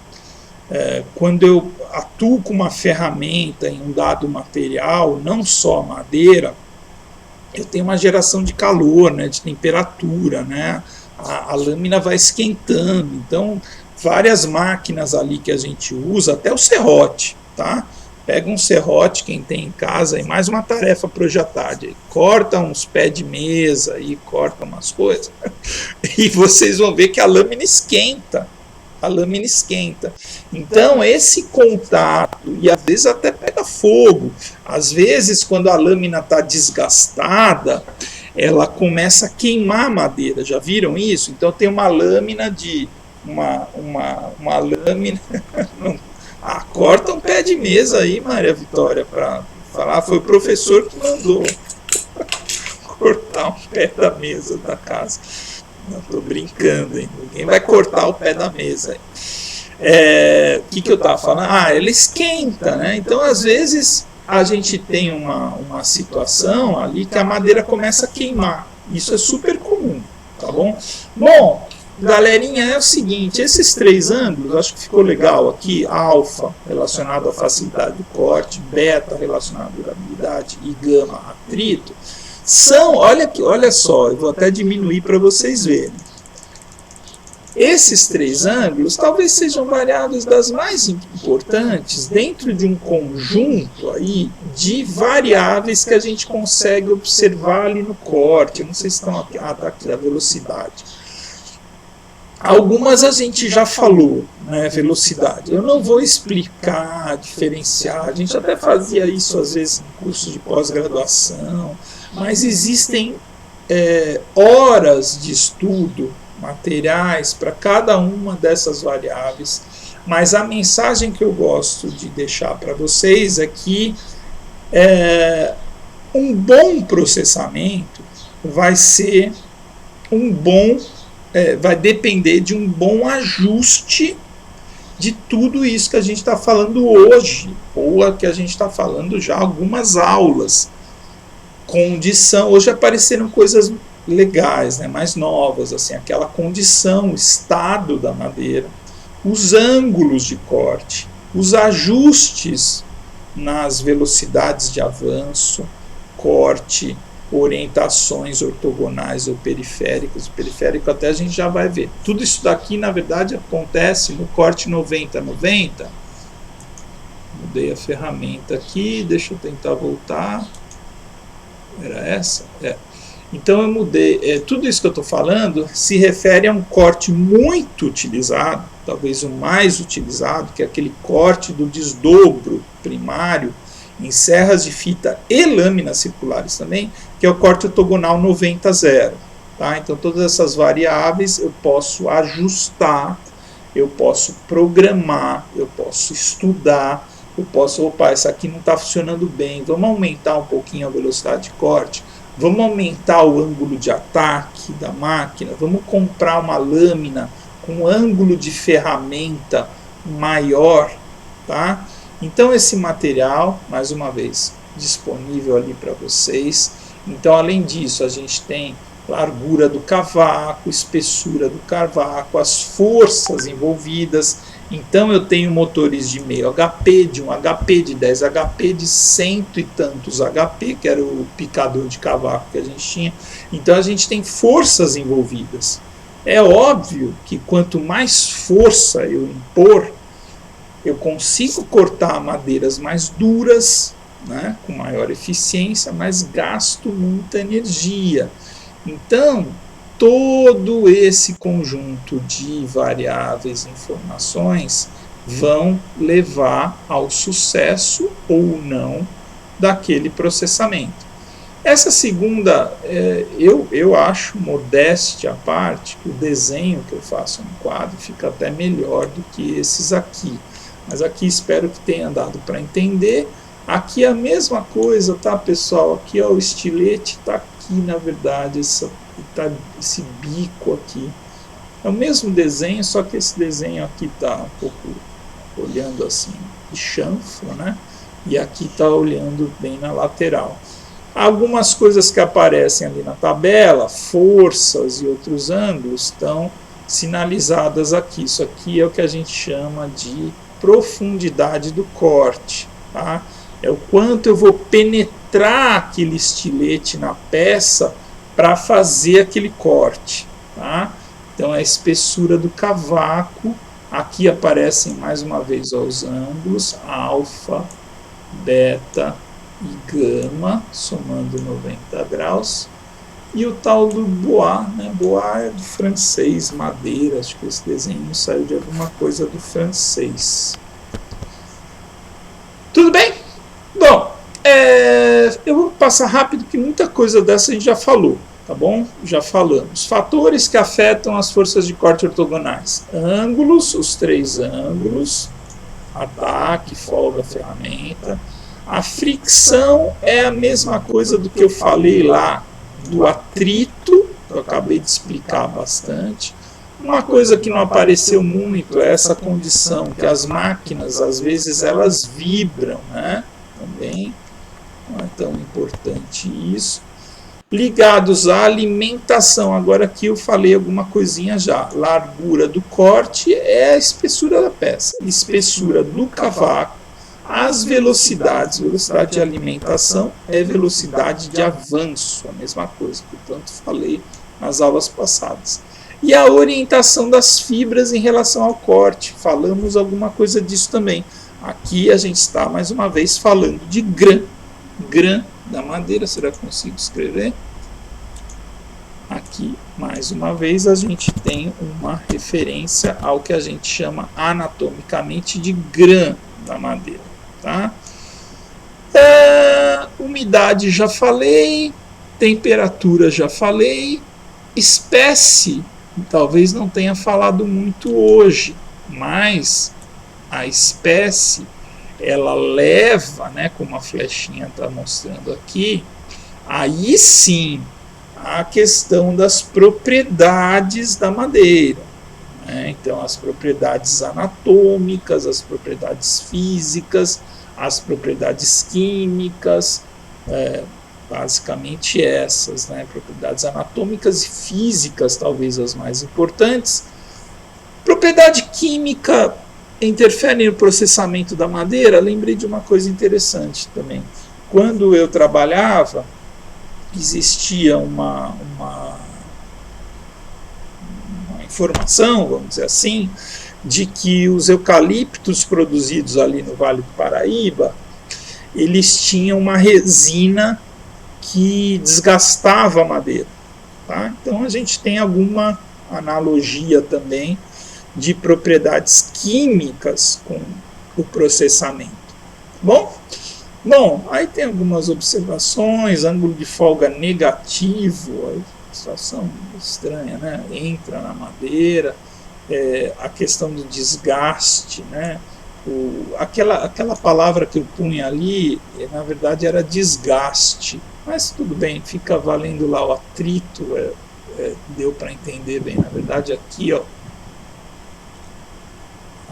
Quando eu atuo com uma ferramenta em um dado material, não só madeira, eu tenho uma geração de calor, né, de temperatura, né, a lâmina vai esquentando. Então, várias máquinas ali que a gente usa, até o serrote, tá? Pega um serrote, quem tem em casa, e mais uma tarefa para hoje à tarde. Corta uns pés de mesa e corta umas coisas, e vocês vão ver que a lâmina esquenta. a lâmina esquenta. Então, esse contato, e às vezes até pega fogo, às vezes quando a lâmina está desgastada, ela começa a queimar a madeira, já viram isso? Então tem uma lâmina uma lâmina, corta um pé de mesa aí, Maria Vitória, para falar, foi o professor que mandou cortar um pé da mesa da casa. Não, estou brincando, hein? Ninguém vai cortar o pé da mesa. O que eu estava falando? Ela esquenta, né? Então, às vezes, a gente tem uma situação ali que a madeira começa a queimar. Isso é super comum, tá bom? Bom, galerinha, é o seguinte, esses 3 ângulos, acho que ficou legal aqui, alfa relacionado à facilidade do corte, beta relacionado à durabilidade e gama atrito, são, olha só, eu vou até diminuir para vocês verem. Esses 3 ângulos talvez sejam variáveis das mais importantes dentro de um conjunto aí de variáveis que a gente consegue observar ali no corte. Eu não sei se estão aqui, tá aqui a velocidade. Algumas a gente já falou, né, velocidade. Eu não vou explicar, diferenciar. A gente até fazia isso às vezes em curso de pós-graduação, mas existem horas de estudo, materiais para cada uma dessas variáveis, mas a mensagem que eu gosto de deixar para vocês é que um bom processamento vai ser vai depender de um bom ajuste de tudo isso que a gente está falando hoje, ou que a gente está falando já algumas aulas. Condição, hoje apareceram coisas legais, né, mais novas, assim, aquela condição, o estado da madeira, os ângulos de corte, os ajustes nas velocidades de avanço, corte, orientações ortogonais ou periféricas. O periférico até a gente já vai ver. Tudo isso daqui, na verdade, acontece no corte 90-90. Mudei a ferramenta aqui, deixa eu tentar voltar. Era essa? Então eu mudei. Tudo isso que eu estou falando se refere a um corte muito utilizado, talvez o mais utilizado, que é aquele corte do desdobro primário em serras de fita e lâminas circulares também, que é o corte ortogonal 90-0. Tá? Então todas essas variáveis eu posso ajustar, eu posso programar, eu posso estudar, eu posso, essa aqui não está funcionando bem, vamos aumentar um pouquinho a velocidade de corte, vamos aumentar o ângulo de ataque da máquina, vamos comprar uma lâmina com ângulo de ferramenta maior, tá? Então esse material, mais uma vez, disponível ali para vocês. Então, além disso, a gente tem largura do cavaco, espessura do cavaco, as forças envolvidas. Então eu tenho motores de meio HP, de 1 HP, de 10 HP, de cento e tantos HP, que era o picador de cavaco que a gente tinha. Então a gente tem forças envolvidas. É óbvio que quanto mais força eu impor, eu consigo cortar madeiras mais duras, né, com maior eficiência, mas gasto muita energia. Então, todo esse conjunto de variáveis e informações vão levar ao sucesso ou não daquele processamento. Essa segunda, eu acho, modéstia à parte, que o desenho que eu faço no quadro fica até melhor do que esses aqui. Mas aqui espero que tenha dado para entender. Aqui é a mesma coisa, tá, pessoal? Aqui ó, o estilete está aqui, na verdade, esse bico aqui. É o mesmo desenho, só que esse desenho aqui está um pouco olhando assim de chanfro, né? E aqui está olhando bem na lateral. Algumas coisas que aparecem ali na tabela, forças e outros ângulos, estão sinalizadas aqui. Isso aqui é o que a gente chama de profundidade do corte, tá? É o quanto eu vou penetrar aquele estilete na peça para fazer aquele corte, tá? Então, a espessura do cavaco. Aqui aparecem mais uma vez os ângulos, alfa, beta e gama, somando 90 graus. e o tal do bois, né? Bois é do francês, madeira, acho que esse desenho saiu de alguma coisa do francês. Tudo bem? Bom, eu vou passar rápido que muita coisa dessa a gente já falou, tá bom? Já falamos. Fatores que afetam as forças de corte ortogonais. Ângulos, os 3 ângulos, ataque, folga, ferramenta. A fricção é a mesma coisa do que eu falei lá do atrito, que eu acabei de explicar bastante. Uma coisa que não apareceu muito é essa condição que as máquinas, às vezes, elas vibram, né? Também não é tão importante isso. Ligados à alimentação, agora aqui eu falei alguma coisinha já. Largura do corte é a espessura da peça, espessura do cavaco. As velocidades, velocidade de alimentação é velocidade de avanço, a mesma coisa que eu tanto falei nas aulas passadas. E a orientação das fibras em relação ao corte, falamos alguma coisa disso também. Aqui a gente está mais uma vez falando de grã da madeira, será que eu consigo escrever? Aqui, mais uma vez, a gente tem uma referência ao que a gente chama anatomicamente de grã da madeira. Tá? Umidade já falei, temperatura já falei, espécie talvez não tenha falado muito hoje, mas a espécie ela leva, né, como a flechinha está mostrando aqui, aí sim a questão das propriedades da madeira. Então, as propriedades anatômicas, as propriedades físicas, as propriedades químicas, basicamente essas, né? Propriedades anatômicas e físicas, talvez as mais importantes. Propriedade química interfere no processamento da madeira. Lembrei de uma coisa interessante também. Quando eu trabalhava, existia uma informação, vamos dizer assim, de que os eucaliptos produzidos ali no Vale do Paraíba, eles tinham uma resina que desgastava a madeira. Tá? Então a gente tem alguma analogia também de propriedades químicas com o processamento. Bom, aí tem algumas observações, ângulo de folga negativo, situação estranha, né? Entra na madeira, a questão do desgaste, né? Aquela palavra que eu punha ali, na verdade era desgaste, mas tudo bem, fica valendo lá o atrito, deu para entender bem. Na verdade aqui, ó,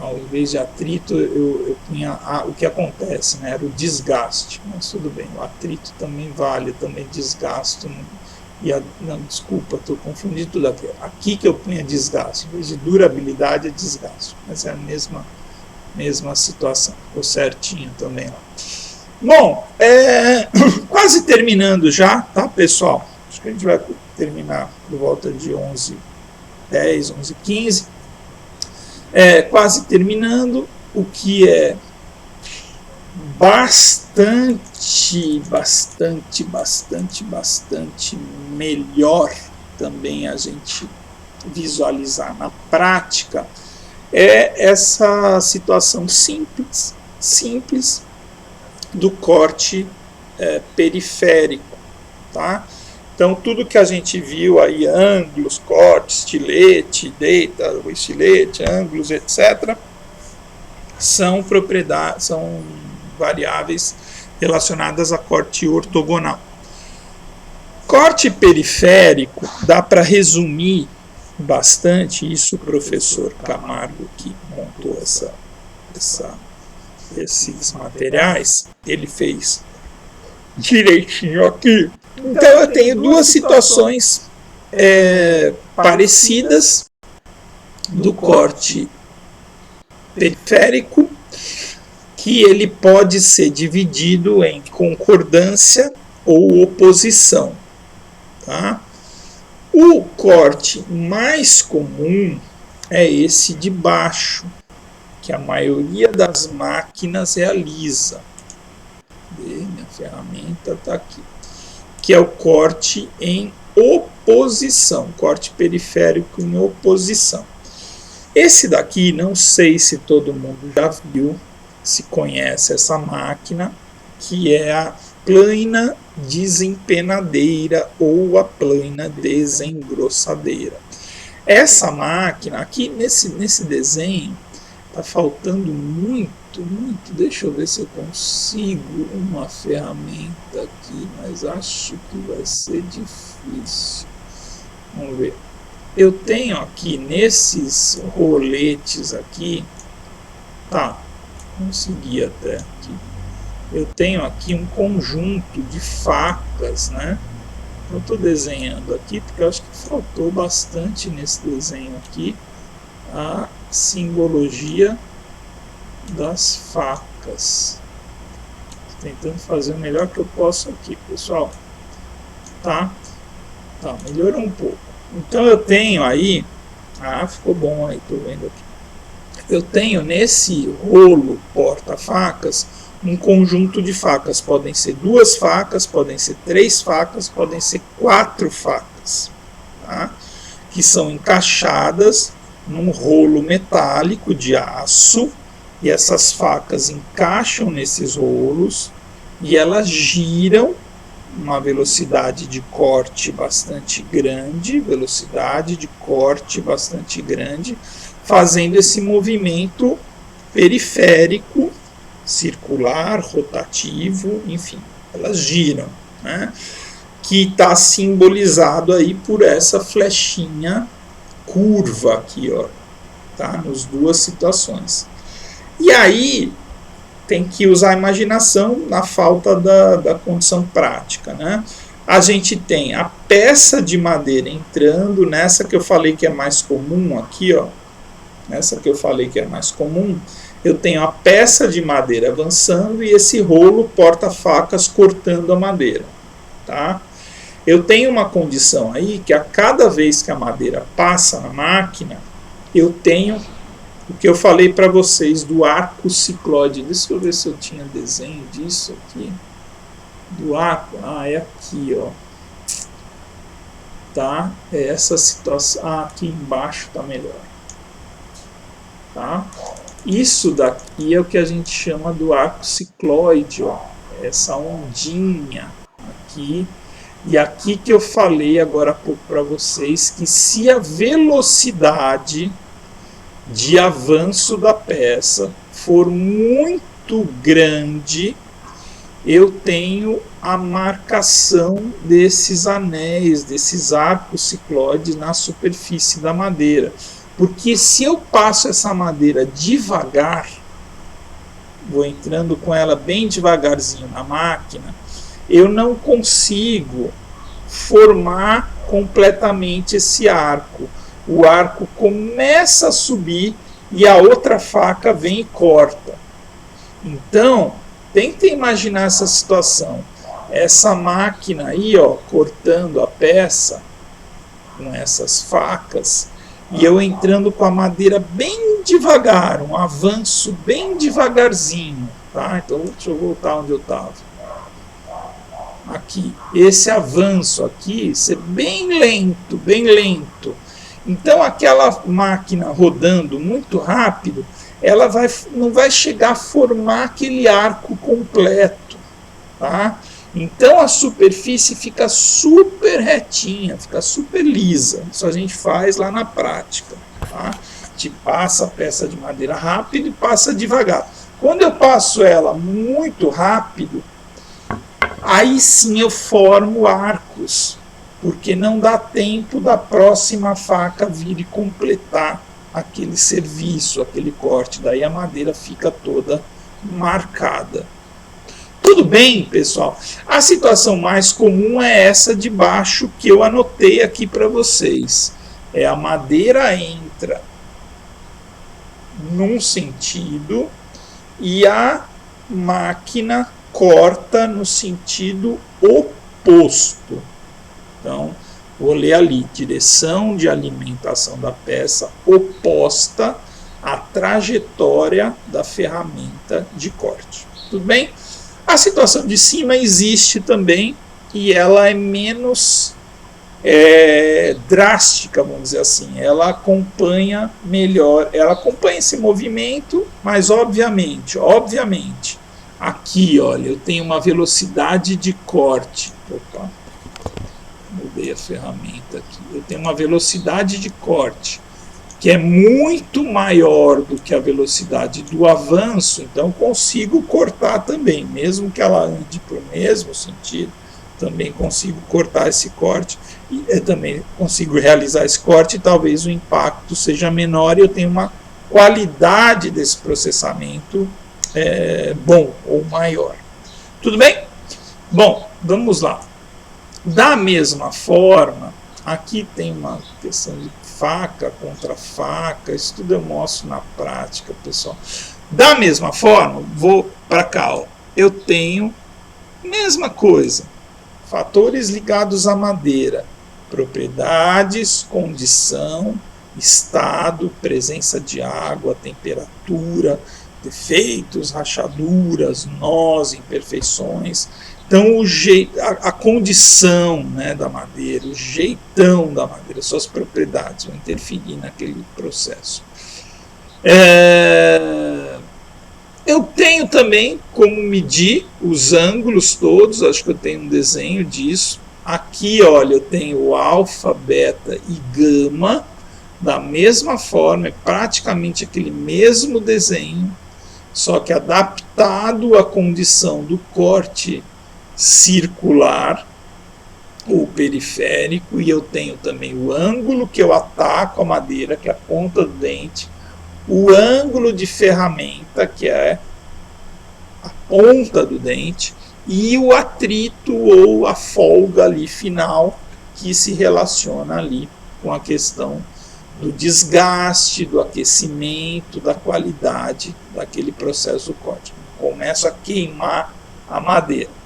ao invés de atrito eu punha o que acontece, né? Era o desgaste, mas tudo bem, o atrito também vale, também desgasto. Não, desculpa, estou confundindo tudo aqui. Aqui que eu punha desgaste, em vez de durabilidade é desgaste, mas é a mesma situação, ficou certinho também lá. Bom, quase terminando já, tá, pessoal? Acho que a gente vai terminar por volta de 11h10, 11h15. Quase terminando, o que é bastante melhor também a gente visualizar na prática é essa situação simples do corte periférico, tá? Então tudo que a gente viu aí, ângulos, corte, estilete, deita, o estilete, ângulos, etc., são variáveis relacionadas a corte ortogonal. Corte periférico dá para resumir bastante, isso o professor Camargo que montou esses materiais, ele fez direitinho aqui. Então eu tenho duas situações parecidas do corte periférico, que ele pode ser dividido em concordância ou oposição. Tá? O corte mais comum é esse de baixo, que a maioria das máquinas realiza. Minha ferramenta está aqui. Que é o corte em oposição, corte periférico em oposição. Esse daqui, não sei se todo mundo já viu, se conhece essa máquina, que é a plana desempenadeira ou a plana desengrossadeira. Essa máquina, aqui nesse desenho, está faltando muito. Deixa eu ver se eu consigo uma ferramenta aqui, mas acho que vai ser difícil. Vamos ver. Eu tenho aqui nesses roletes aqui, tá, consegui até aqui. Eu tenho aqui um conjunto de facas, né? Eu estou desenhando aqui porque eu acho que faltou bastante nesse desenho aqui a simbologia das facas. Tentando fazer o melhor que eu posso aqui, pessoal. Tá, melhorou um pouco. Então eu tenho aí, ficou bom aí, tô vendo aqui. Eu tenho nesse rolo porta-facas um conjunto de facas. Podem ser 2 facas, podem ser 3 facas, podem ser 4 facas, tá? Que são encaixadas num rolo metálico de aço, e essas facas encaixam nesses rolos e elas giram uma velocidade de corte bastante grande, fazendo esse movimento periférico, circular, rotativo, enfim, elas giram, né? Que está simbolizado aí por essa flechinha curva aqui, ó, tá? Nas 2 situações. E aí tem que usar a imaginação na falta da condição prática, né? A gente tem a peça de madeira entrando nessa que eu falei que é mais comum aqui, ó. Nessa que eu falei que é mais comum, eu tenho a peça de madeira avançando e esse rolo porta-facas cortando a madeira, tá? Eu tenho uma condição aí que a cada vez que a madeira passa na máquina, eu tenho o que eu falei para vocês do arco ciclóide. Deixa eu ver se eu tinha desenho disso aqui. Do arco. É aqui, ó. Tá? É essa situação. Aqui embaixo tá melhor. Tá? Isso daqui é o que a gente chama do arco ciclóide, ó. Essa ondinha aqui. E aqui que eu falei agora há pouco para vocês que se a velocidade de avanço da peça for muito grande, eu tenho a marcação desses anéis, desses arcos ciclóides na superfície da madeira. Porque se eu passo essa madeira devagar, vou entrando com ela bem devagarzinho na máquina, eu não consigo formar completamente esse arco. O arco começa a subir e a outra faca vem e corta. Então, tentem imaginar essa situação. Essa máquina aí, ó, cortando a peça com essas facas, e eu entrando com a madeira bem devagar, um avanço bem devagarzinho, tá? Então, deixa eu voltar onde eu estava. Aqui, esse avanço aqui, ser bem lento, bem lento. Então, aquela máquina rodando muito rápido, ela não vai chegar a formar aquele arco completo, tá? Então, a superfície fica super retinha, fica super lisa. Isso a gente faz lá na prática, tá? A gente passa a peça de madeira rápido e passa devagar. Quando eu passo ela muito rápido, aí sim eu formo arcos, porque não dá tempo da próxima faca vir e completar aquele serviço, aquele corte. Daí a madeira fica toda marcada. Tudo bem, pessoal? A situação mais comum é essa de baixo que eu anotei aqui para vocês. A madeira entra num sentido e a máquina corta no sentido oposto. Então, vou ler ali, direção de alimentação da peça oposta à trajetória da ferramenta de corte. Tudo bem? A situação de cima existe também e ela é menos drástica, vamos dizer assim. Ela acompanha melhor, ela acompanha esse movimento, mas obviamente, aqui, olha, eu tenho uma velocidade de corte. Opa, mudei a ferramenta aqui. Eu tenho uma velocidade de corte que é muito maior do que a velocidade do avanço, então eu consigo cortar também, mesmo que ela ande para o mesmo sentido, também consigo cortar esse corte, e também consigo realizar esse corte, e talvez o impacto seja menor e eu tenho uma qualidade desse processamento bom ou maior. Tudo bem? Bom, vamos lá. Da mesma forma, aqui tem uma questão de faca contra faca, isso tudo eu mostro na prática, pessoal. Da mesma forma, vou para cá, ó, eu tenho mesma coisa, fatores ligados à madeira, propriedades, condição, estado, presença de água, temperatura, defeitos, rachaduras, nós, imperfeições. Então, a condição, né, da madeira, o jeitão da madeira, suas propriedades vão interferir naquele processo. Eu tenho também como medir os ângulos todos, acho que eu tenho um desenho disso. Aqui, olha, eu tenho o alfa, beta e gama, da mesma forma, é praticamente aquele mesmo desenho, só que adaptado à condição do corte circular ou periférico, e eu tenho também o ângulo que eu ataco a madeira, que é a ponta do dente, o ângulo de ferramenta, que é a ponta do dente, e o atrito ou a folga ali final, que se relaciona ali com a questão do desgaste, do aquecimento, da qualidade daquele processo do corte. Começa a queimar a madeira.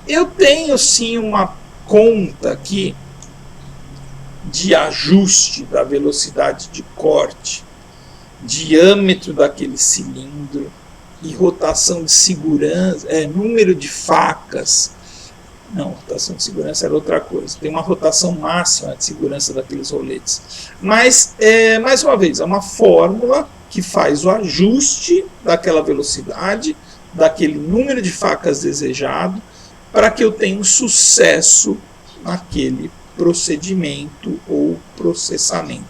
Eu tenho sim uma conta aqui de ajuste da velocidade de corte, diâmetro daquele cilindro e rotação de segurança, número de facas. Não, rotação de segurança era outra coisa. Tem uma rotação máxima de segurança daqueles roletes. Mas, mais uma vez, é uma fórmula que faz o ajuste daquela velocidade, daquele número de facas desejado, para que eu tenha um sucesso naquele procedimento ou processamento.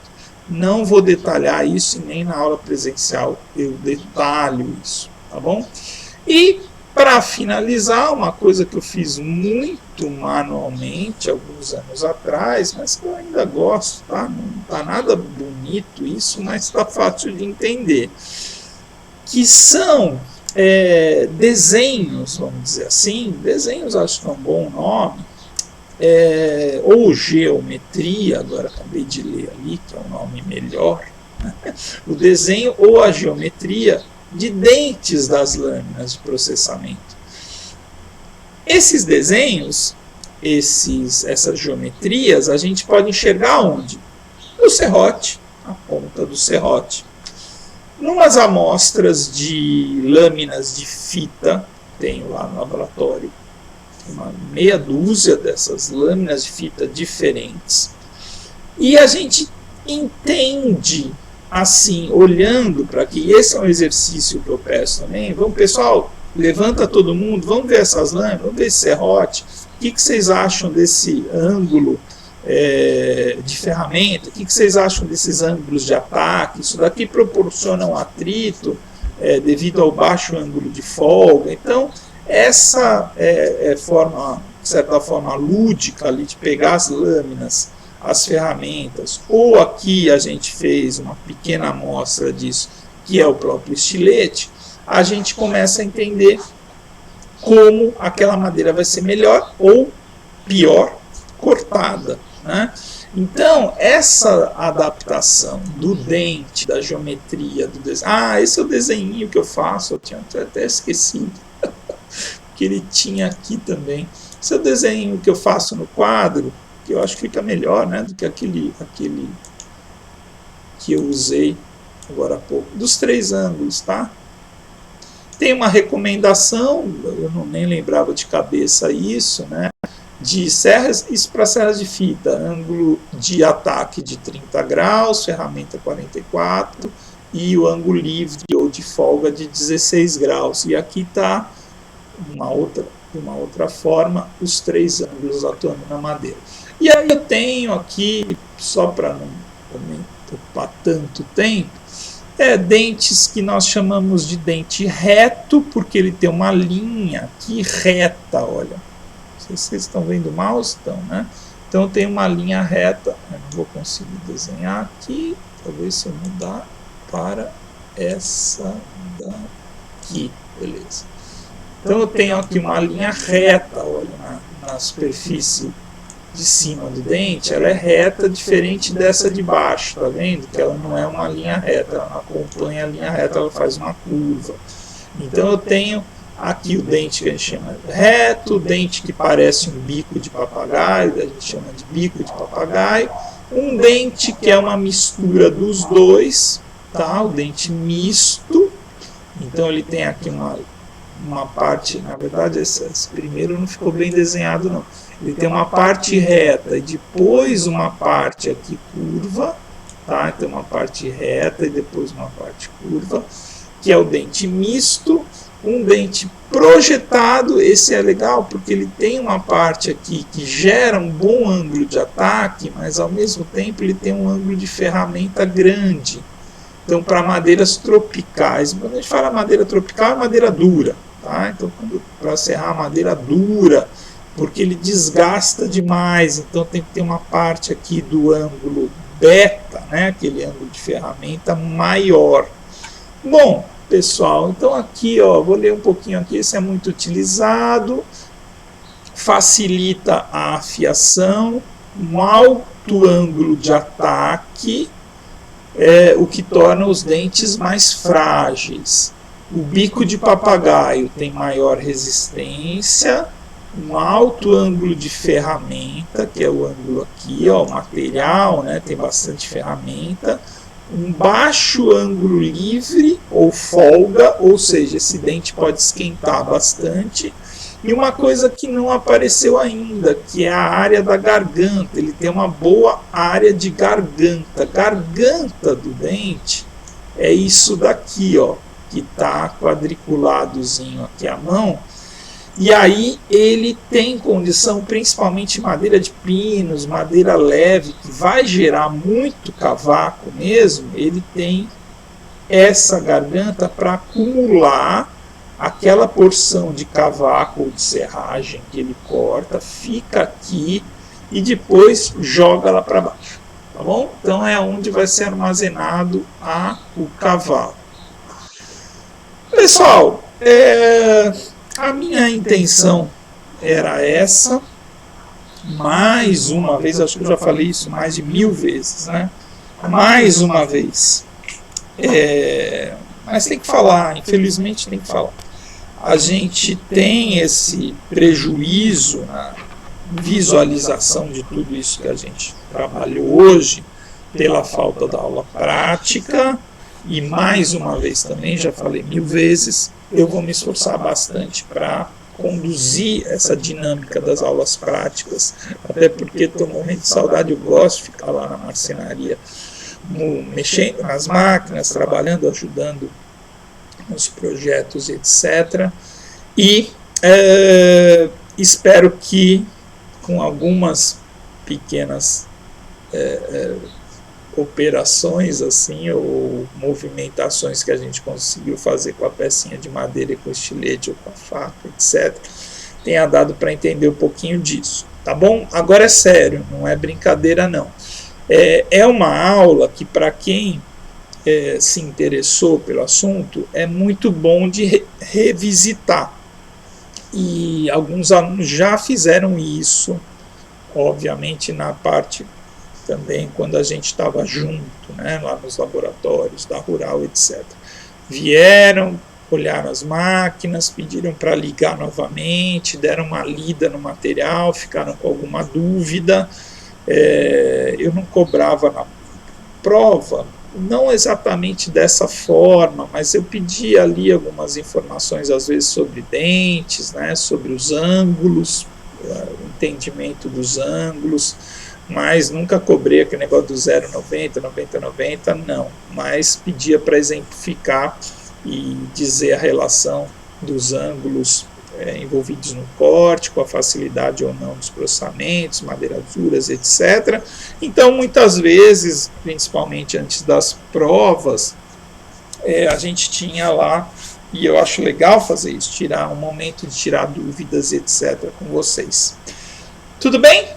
Não vou detalhar isso, nem na aula presencial eu detalho isso, tá bom? E, para finalizar, uma coisa que eu fiz muito manualmente alguns anos atrás, mas que eu ainda gosto, tá? Não está nada bonito isso, mas está fácil de entender, que são desenhos, vamos dizer assim, desenhos acho que é um bom nome, ou geometria, agora acabei de ler ali, que é um nome melhor, né? O desenho ou a geometria de dentes das lâminas de processamento. Esses desenhos, essas geometrias, a gente pode enxergar onde? No serrote, a ponta do serrote. Numas amostras de lâminas de fita, tenho lá no laboratório, uma meia dúzia dessas lâminas de fita diferentes. E a gente entende, assim, olhando para aqui, esse é um exercício que eu peço também. Vamos, pessoal, levanta todo mundo, vamos ver essas lâminas, vamos ver esse serrote. O que vocês acham desse ângulo de ferramenta? O que vocês acham desses ângulos de ataque? Isso daqui proporciona um atrito devido ao baixo ângulo de folga. Então, essa forma, de certa forma, lúdica ali de pegar as lâminas, as ferramentas, ou aqui a gente fez uma pequena amostra disso, que é o próprio estilete, a gente começa a entender como aquela madeira vai ser melhor ou pior cortada, né? Então, essa adaptação do dente, da geometria, do desenho... esse é o desenho que eu faço, eu tinha até esquecido, que ele tinha aqui também. Esse é o desenho que eu faço no quadro, que eu acho que fica melhor, né, do que aquele que eu usei agora há pouco, dos 3 ângulos, tá? Tem uma recomendação, eu nem lembrava de cabeça isso, né? de serras, isso para serras de fita, ângulo de ataque de 30 graus, ferramenta 44, e o ângulo livre ou de folga de 16 graus. E aqui está de uma outra forma os 3 ângulos atuando na madeira. E aí eu tenho aqui, só para não também ocupar tanto tempo, dentes que nós chamamos de dente reto, porque ele tem uma linha aqui reta, olha. Não sei se vocês estão vendo mal, estão, né? Então tem uma linha reta, eu não vou conseguir desenhar aqui, talvez se eu mudar para essa daqui, beleza. Então eu tenho aqui uma linha reta, olha, na superfície de cima do dente, ela é reta, diferente dessa de baixo, tá vendo? Que ela não é uma linha reta, ela acompanha a linha reta, ela faz uma curva. Então eu tenho aqui o dente que a gente chama de reto, o dente que parece um bico de papagaio, a gente chama de bico de papagaio, um dente que é uma mistura dos dois, tá? O dente misto. Então ele tem aqui uma parte, na verdade esse primeiro não ficou bem desenhado não. Ele tem uma parte reta e depois uma parte aqui curva, tá? Então uma parte reta e depois uma parte curva, que é o dente misto. Um dente projetado, esse é legal porque ele tem uma parte aqui que gera um bom ângulo de ataque, mas ao mesmo tempo ele tem um ângulo de ferramenta grande. Então para madeiras tropicais, quando a gente fala madeira tropical é madeira dura, tá? Então para serrar madeira dura, porque ele desgasta demais, então tem que ter uma parte aqui do ângulo beta, né, aquele ângulo de ferramenta maior. Bom, pessoal, então aqui, ó, vou ler um pouquinho aqui, esse é muito utilizado, facilita a afiação, um alto ângulo de ataque, o que torna os dentes mais frágeis. O bico de papagaio tem maior resistência, um alto ângulo de ferramenta, que é o ângulo aqui, ó, o material, né, tem bastante ferramenta, um baixo ângulo livre ou folga, ou seja, esse dente pode esquentar bastante, e uma coisa que não apareceu ainda, que é a área da garganta, ele tem uma boa área de garganta. Garganta do dente é isso daqui, ó, que está quadriculadozinho aqui à mão. E aí ele tem condição, principalmente madeira de pinos, madeira leve, que vai gerar muito cavaco mesmo, ele tem essa garganta para acumular aquela porção de cavaco ou de serragem que ele corta, fica aqui e depois joga lá para baixo, tá bom? Então é onde vai ser armazenado o cavaco. Pessoal, a minha intenção era essa, mais uma vez, acho que eu já falei isso mais de 1000 vezes, né? Mais uma vez. Mas tem que falar, infelizmente tem que falar. A gente tem esse prejuízo na visualização de tudo isso que a gente trabalhou hoje, pela falta da aula prática, e mais uma vez também, já falei 1000 vezes, eu vou me esforçar bastante para conduzir essa dinâmica das aulas práticas, até porque estou morrendo de saudade, eu gosto de ficar lá na marcenaria, mexendo nas máquinas, trabalhando, ajudando nos projetos, etc. E espero que com algumas pequenas operações assim, ou movimentações que a gente conseguiu fazer com a pecinha de madeira, com o estilete ou com a faca, etc., tenha dado para entender um pouquinho disso, tá bom? Agora é sério, não é brincadeira não. É uma aula que, para quem se interessou pelo assunto, é muito bom de revisitar, e alguns alunos já fizeram isso, obviamente na parte também quando a gente estava junto, né, lá nos laboratórios da Rural, etc. Vieram, olharam as máquinas, pediram para ligar novamente, deram uma lida no material, ficaram com alguma dúvida. Eu não cobrava na prova, não exatamente dessa forma, mas eu pedia ali algumas informações, às vezes sobre dentes, né, sobre os ângulos, um entendimento dos ângulos, mas nunca cobrei aquele negócio do 0,90, 90, 90, não. Mas pedia para exemplificar e dizer a relação dos ângulos envolvidos no corte, com a facilidade ou não dos processamentos, madeiraduras, etc. Então, muitas vezes, principalmente antes das provas, a gente tinha lá, e eu acho legal fazer isso, tirar um momento de tirar dúvidas, etc. com vocês. Tudo bem?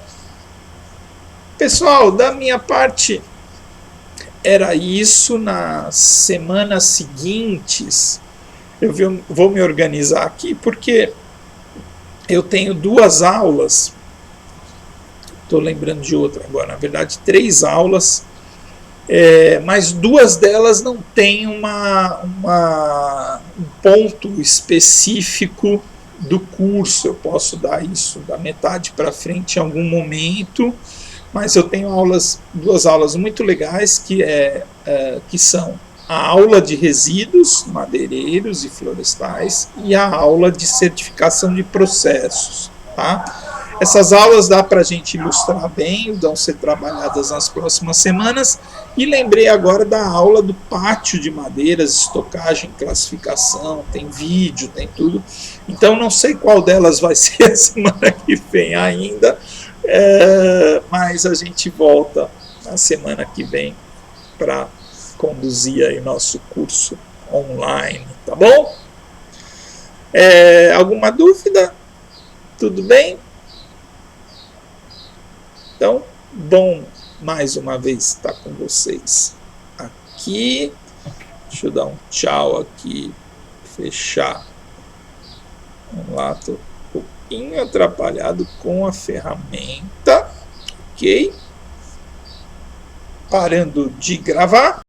Pessoal, da minha parte, era isso. Nas semanas seguintes, eu vou me organizar aqui, porque eu tenho 2 aulas, estou lembrando de outra agora, na verdade 3 aulas, mas 2 delas não tem um ponto específico do curso. Eu posso dar isso da metade para frente em algum momento, mas eu tenho 2 aulas muito legais que são a aula de resíduos madeireiros e florestais e a aula de certificação de processos. Tá? Essas aulas dá para a gente ilustrar bem, vão ser trabalhadas nas próximas semanas. E lembrei agora da aula do pátio de madeiras, estocagem, classificação, tem vídeo, tem tudo. Então não sei qual delas vai ser a semana que vem ainda, mas a gente volta na semana que vem para conduzir aí nosso curso online, tá bom? Alguma dúvida? Tudo bem? Então, bom mais uma vez estar com vocês aqui. Deixa eu dar um tchau aqui, fechar. Vamos lá, estou um pouquinho atrapalhado com a ferramenta, ok? Parando de gravar.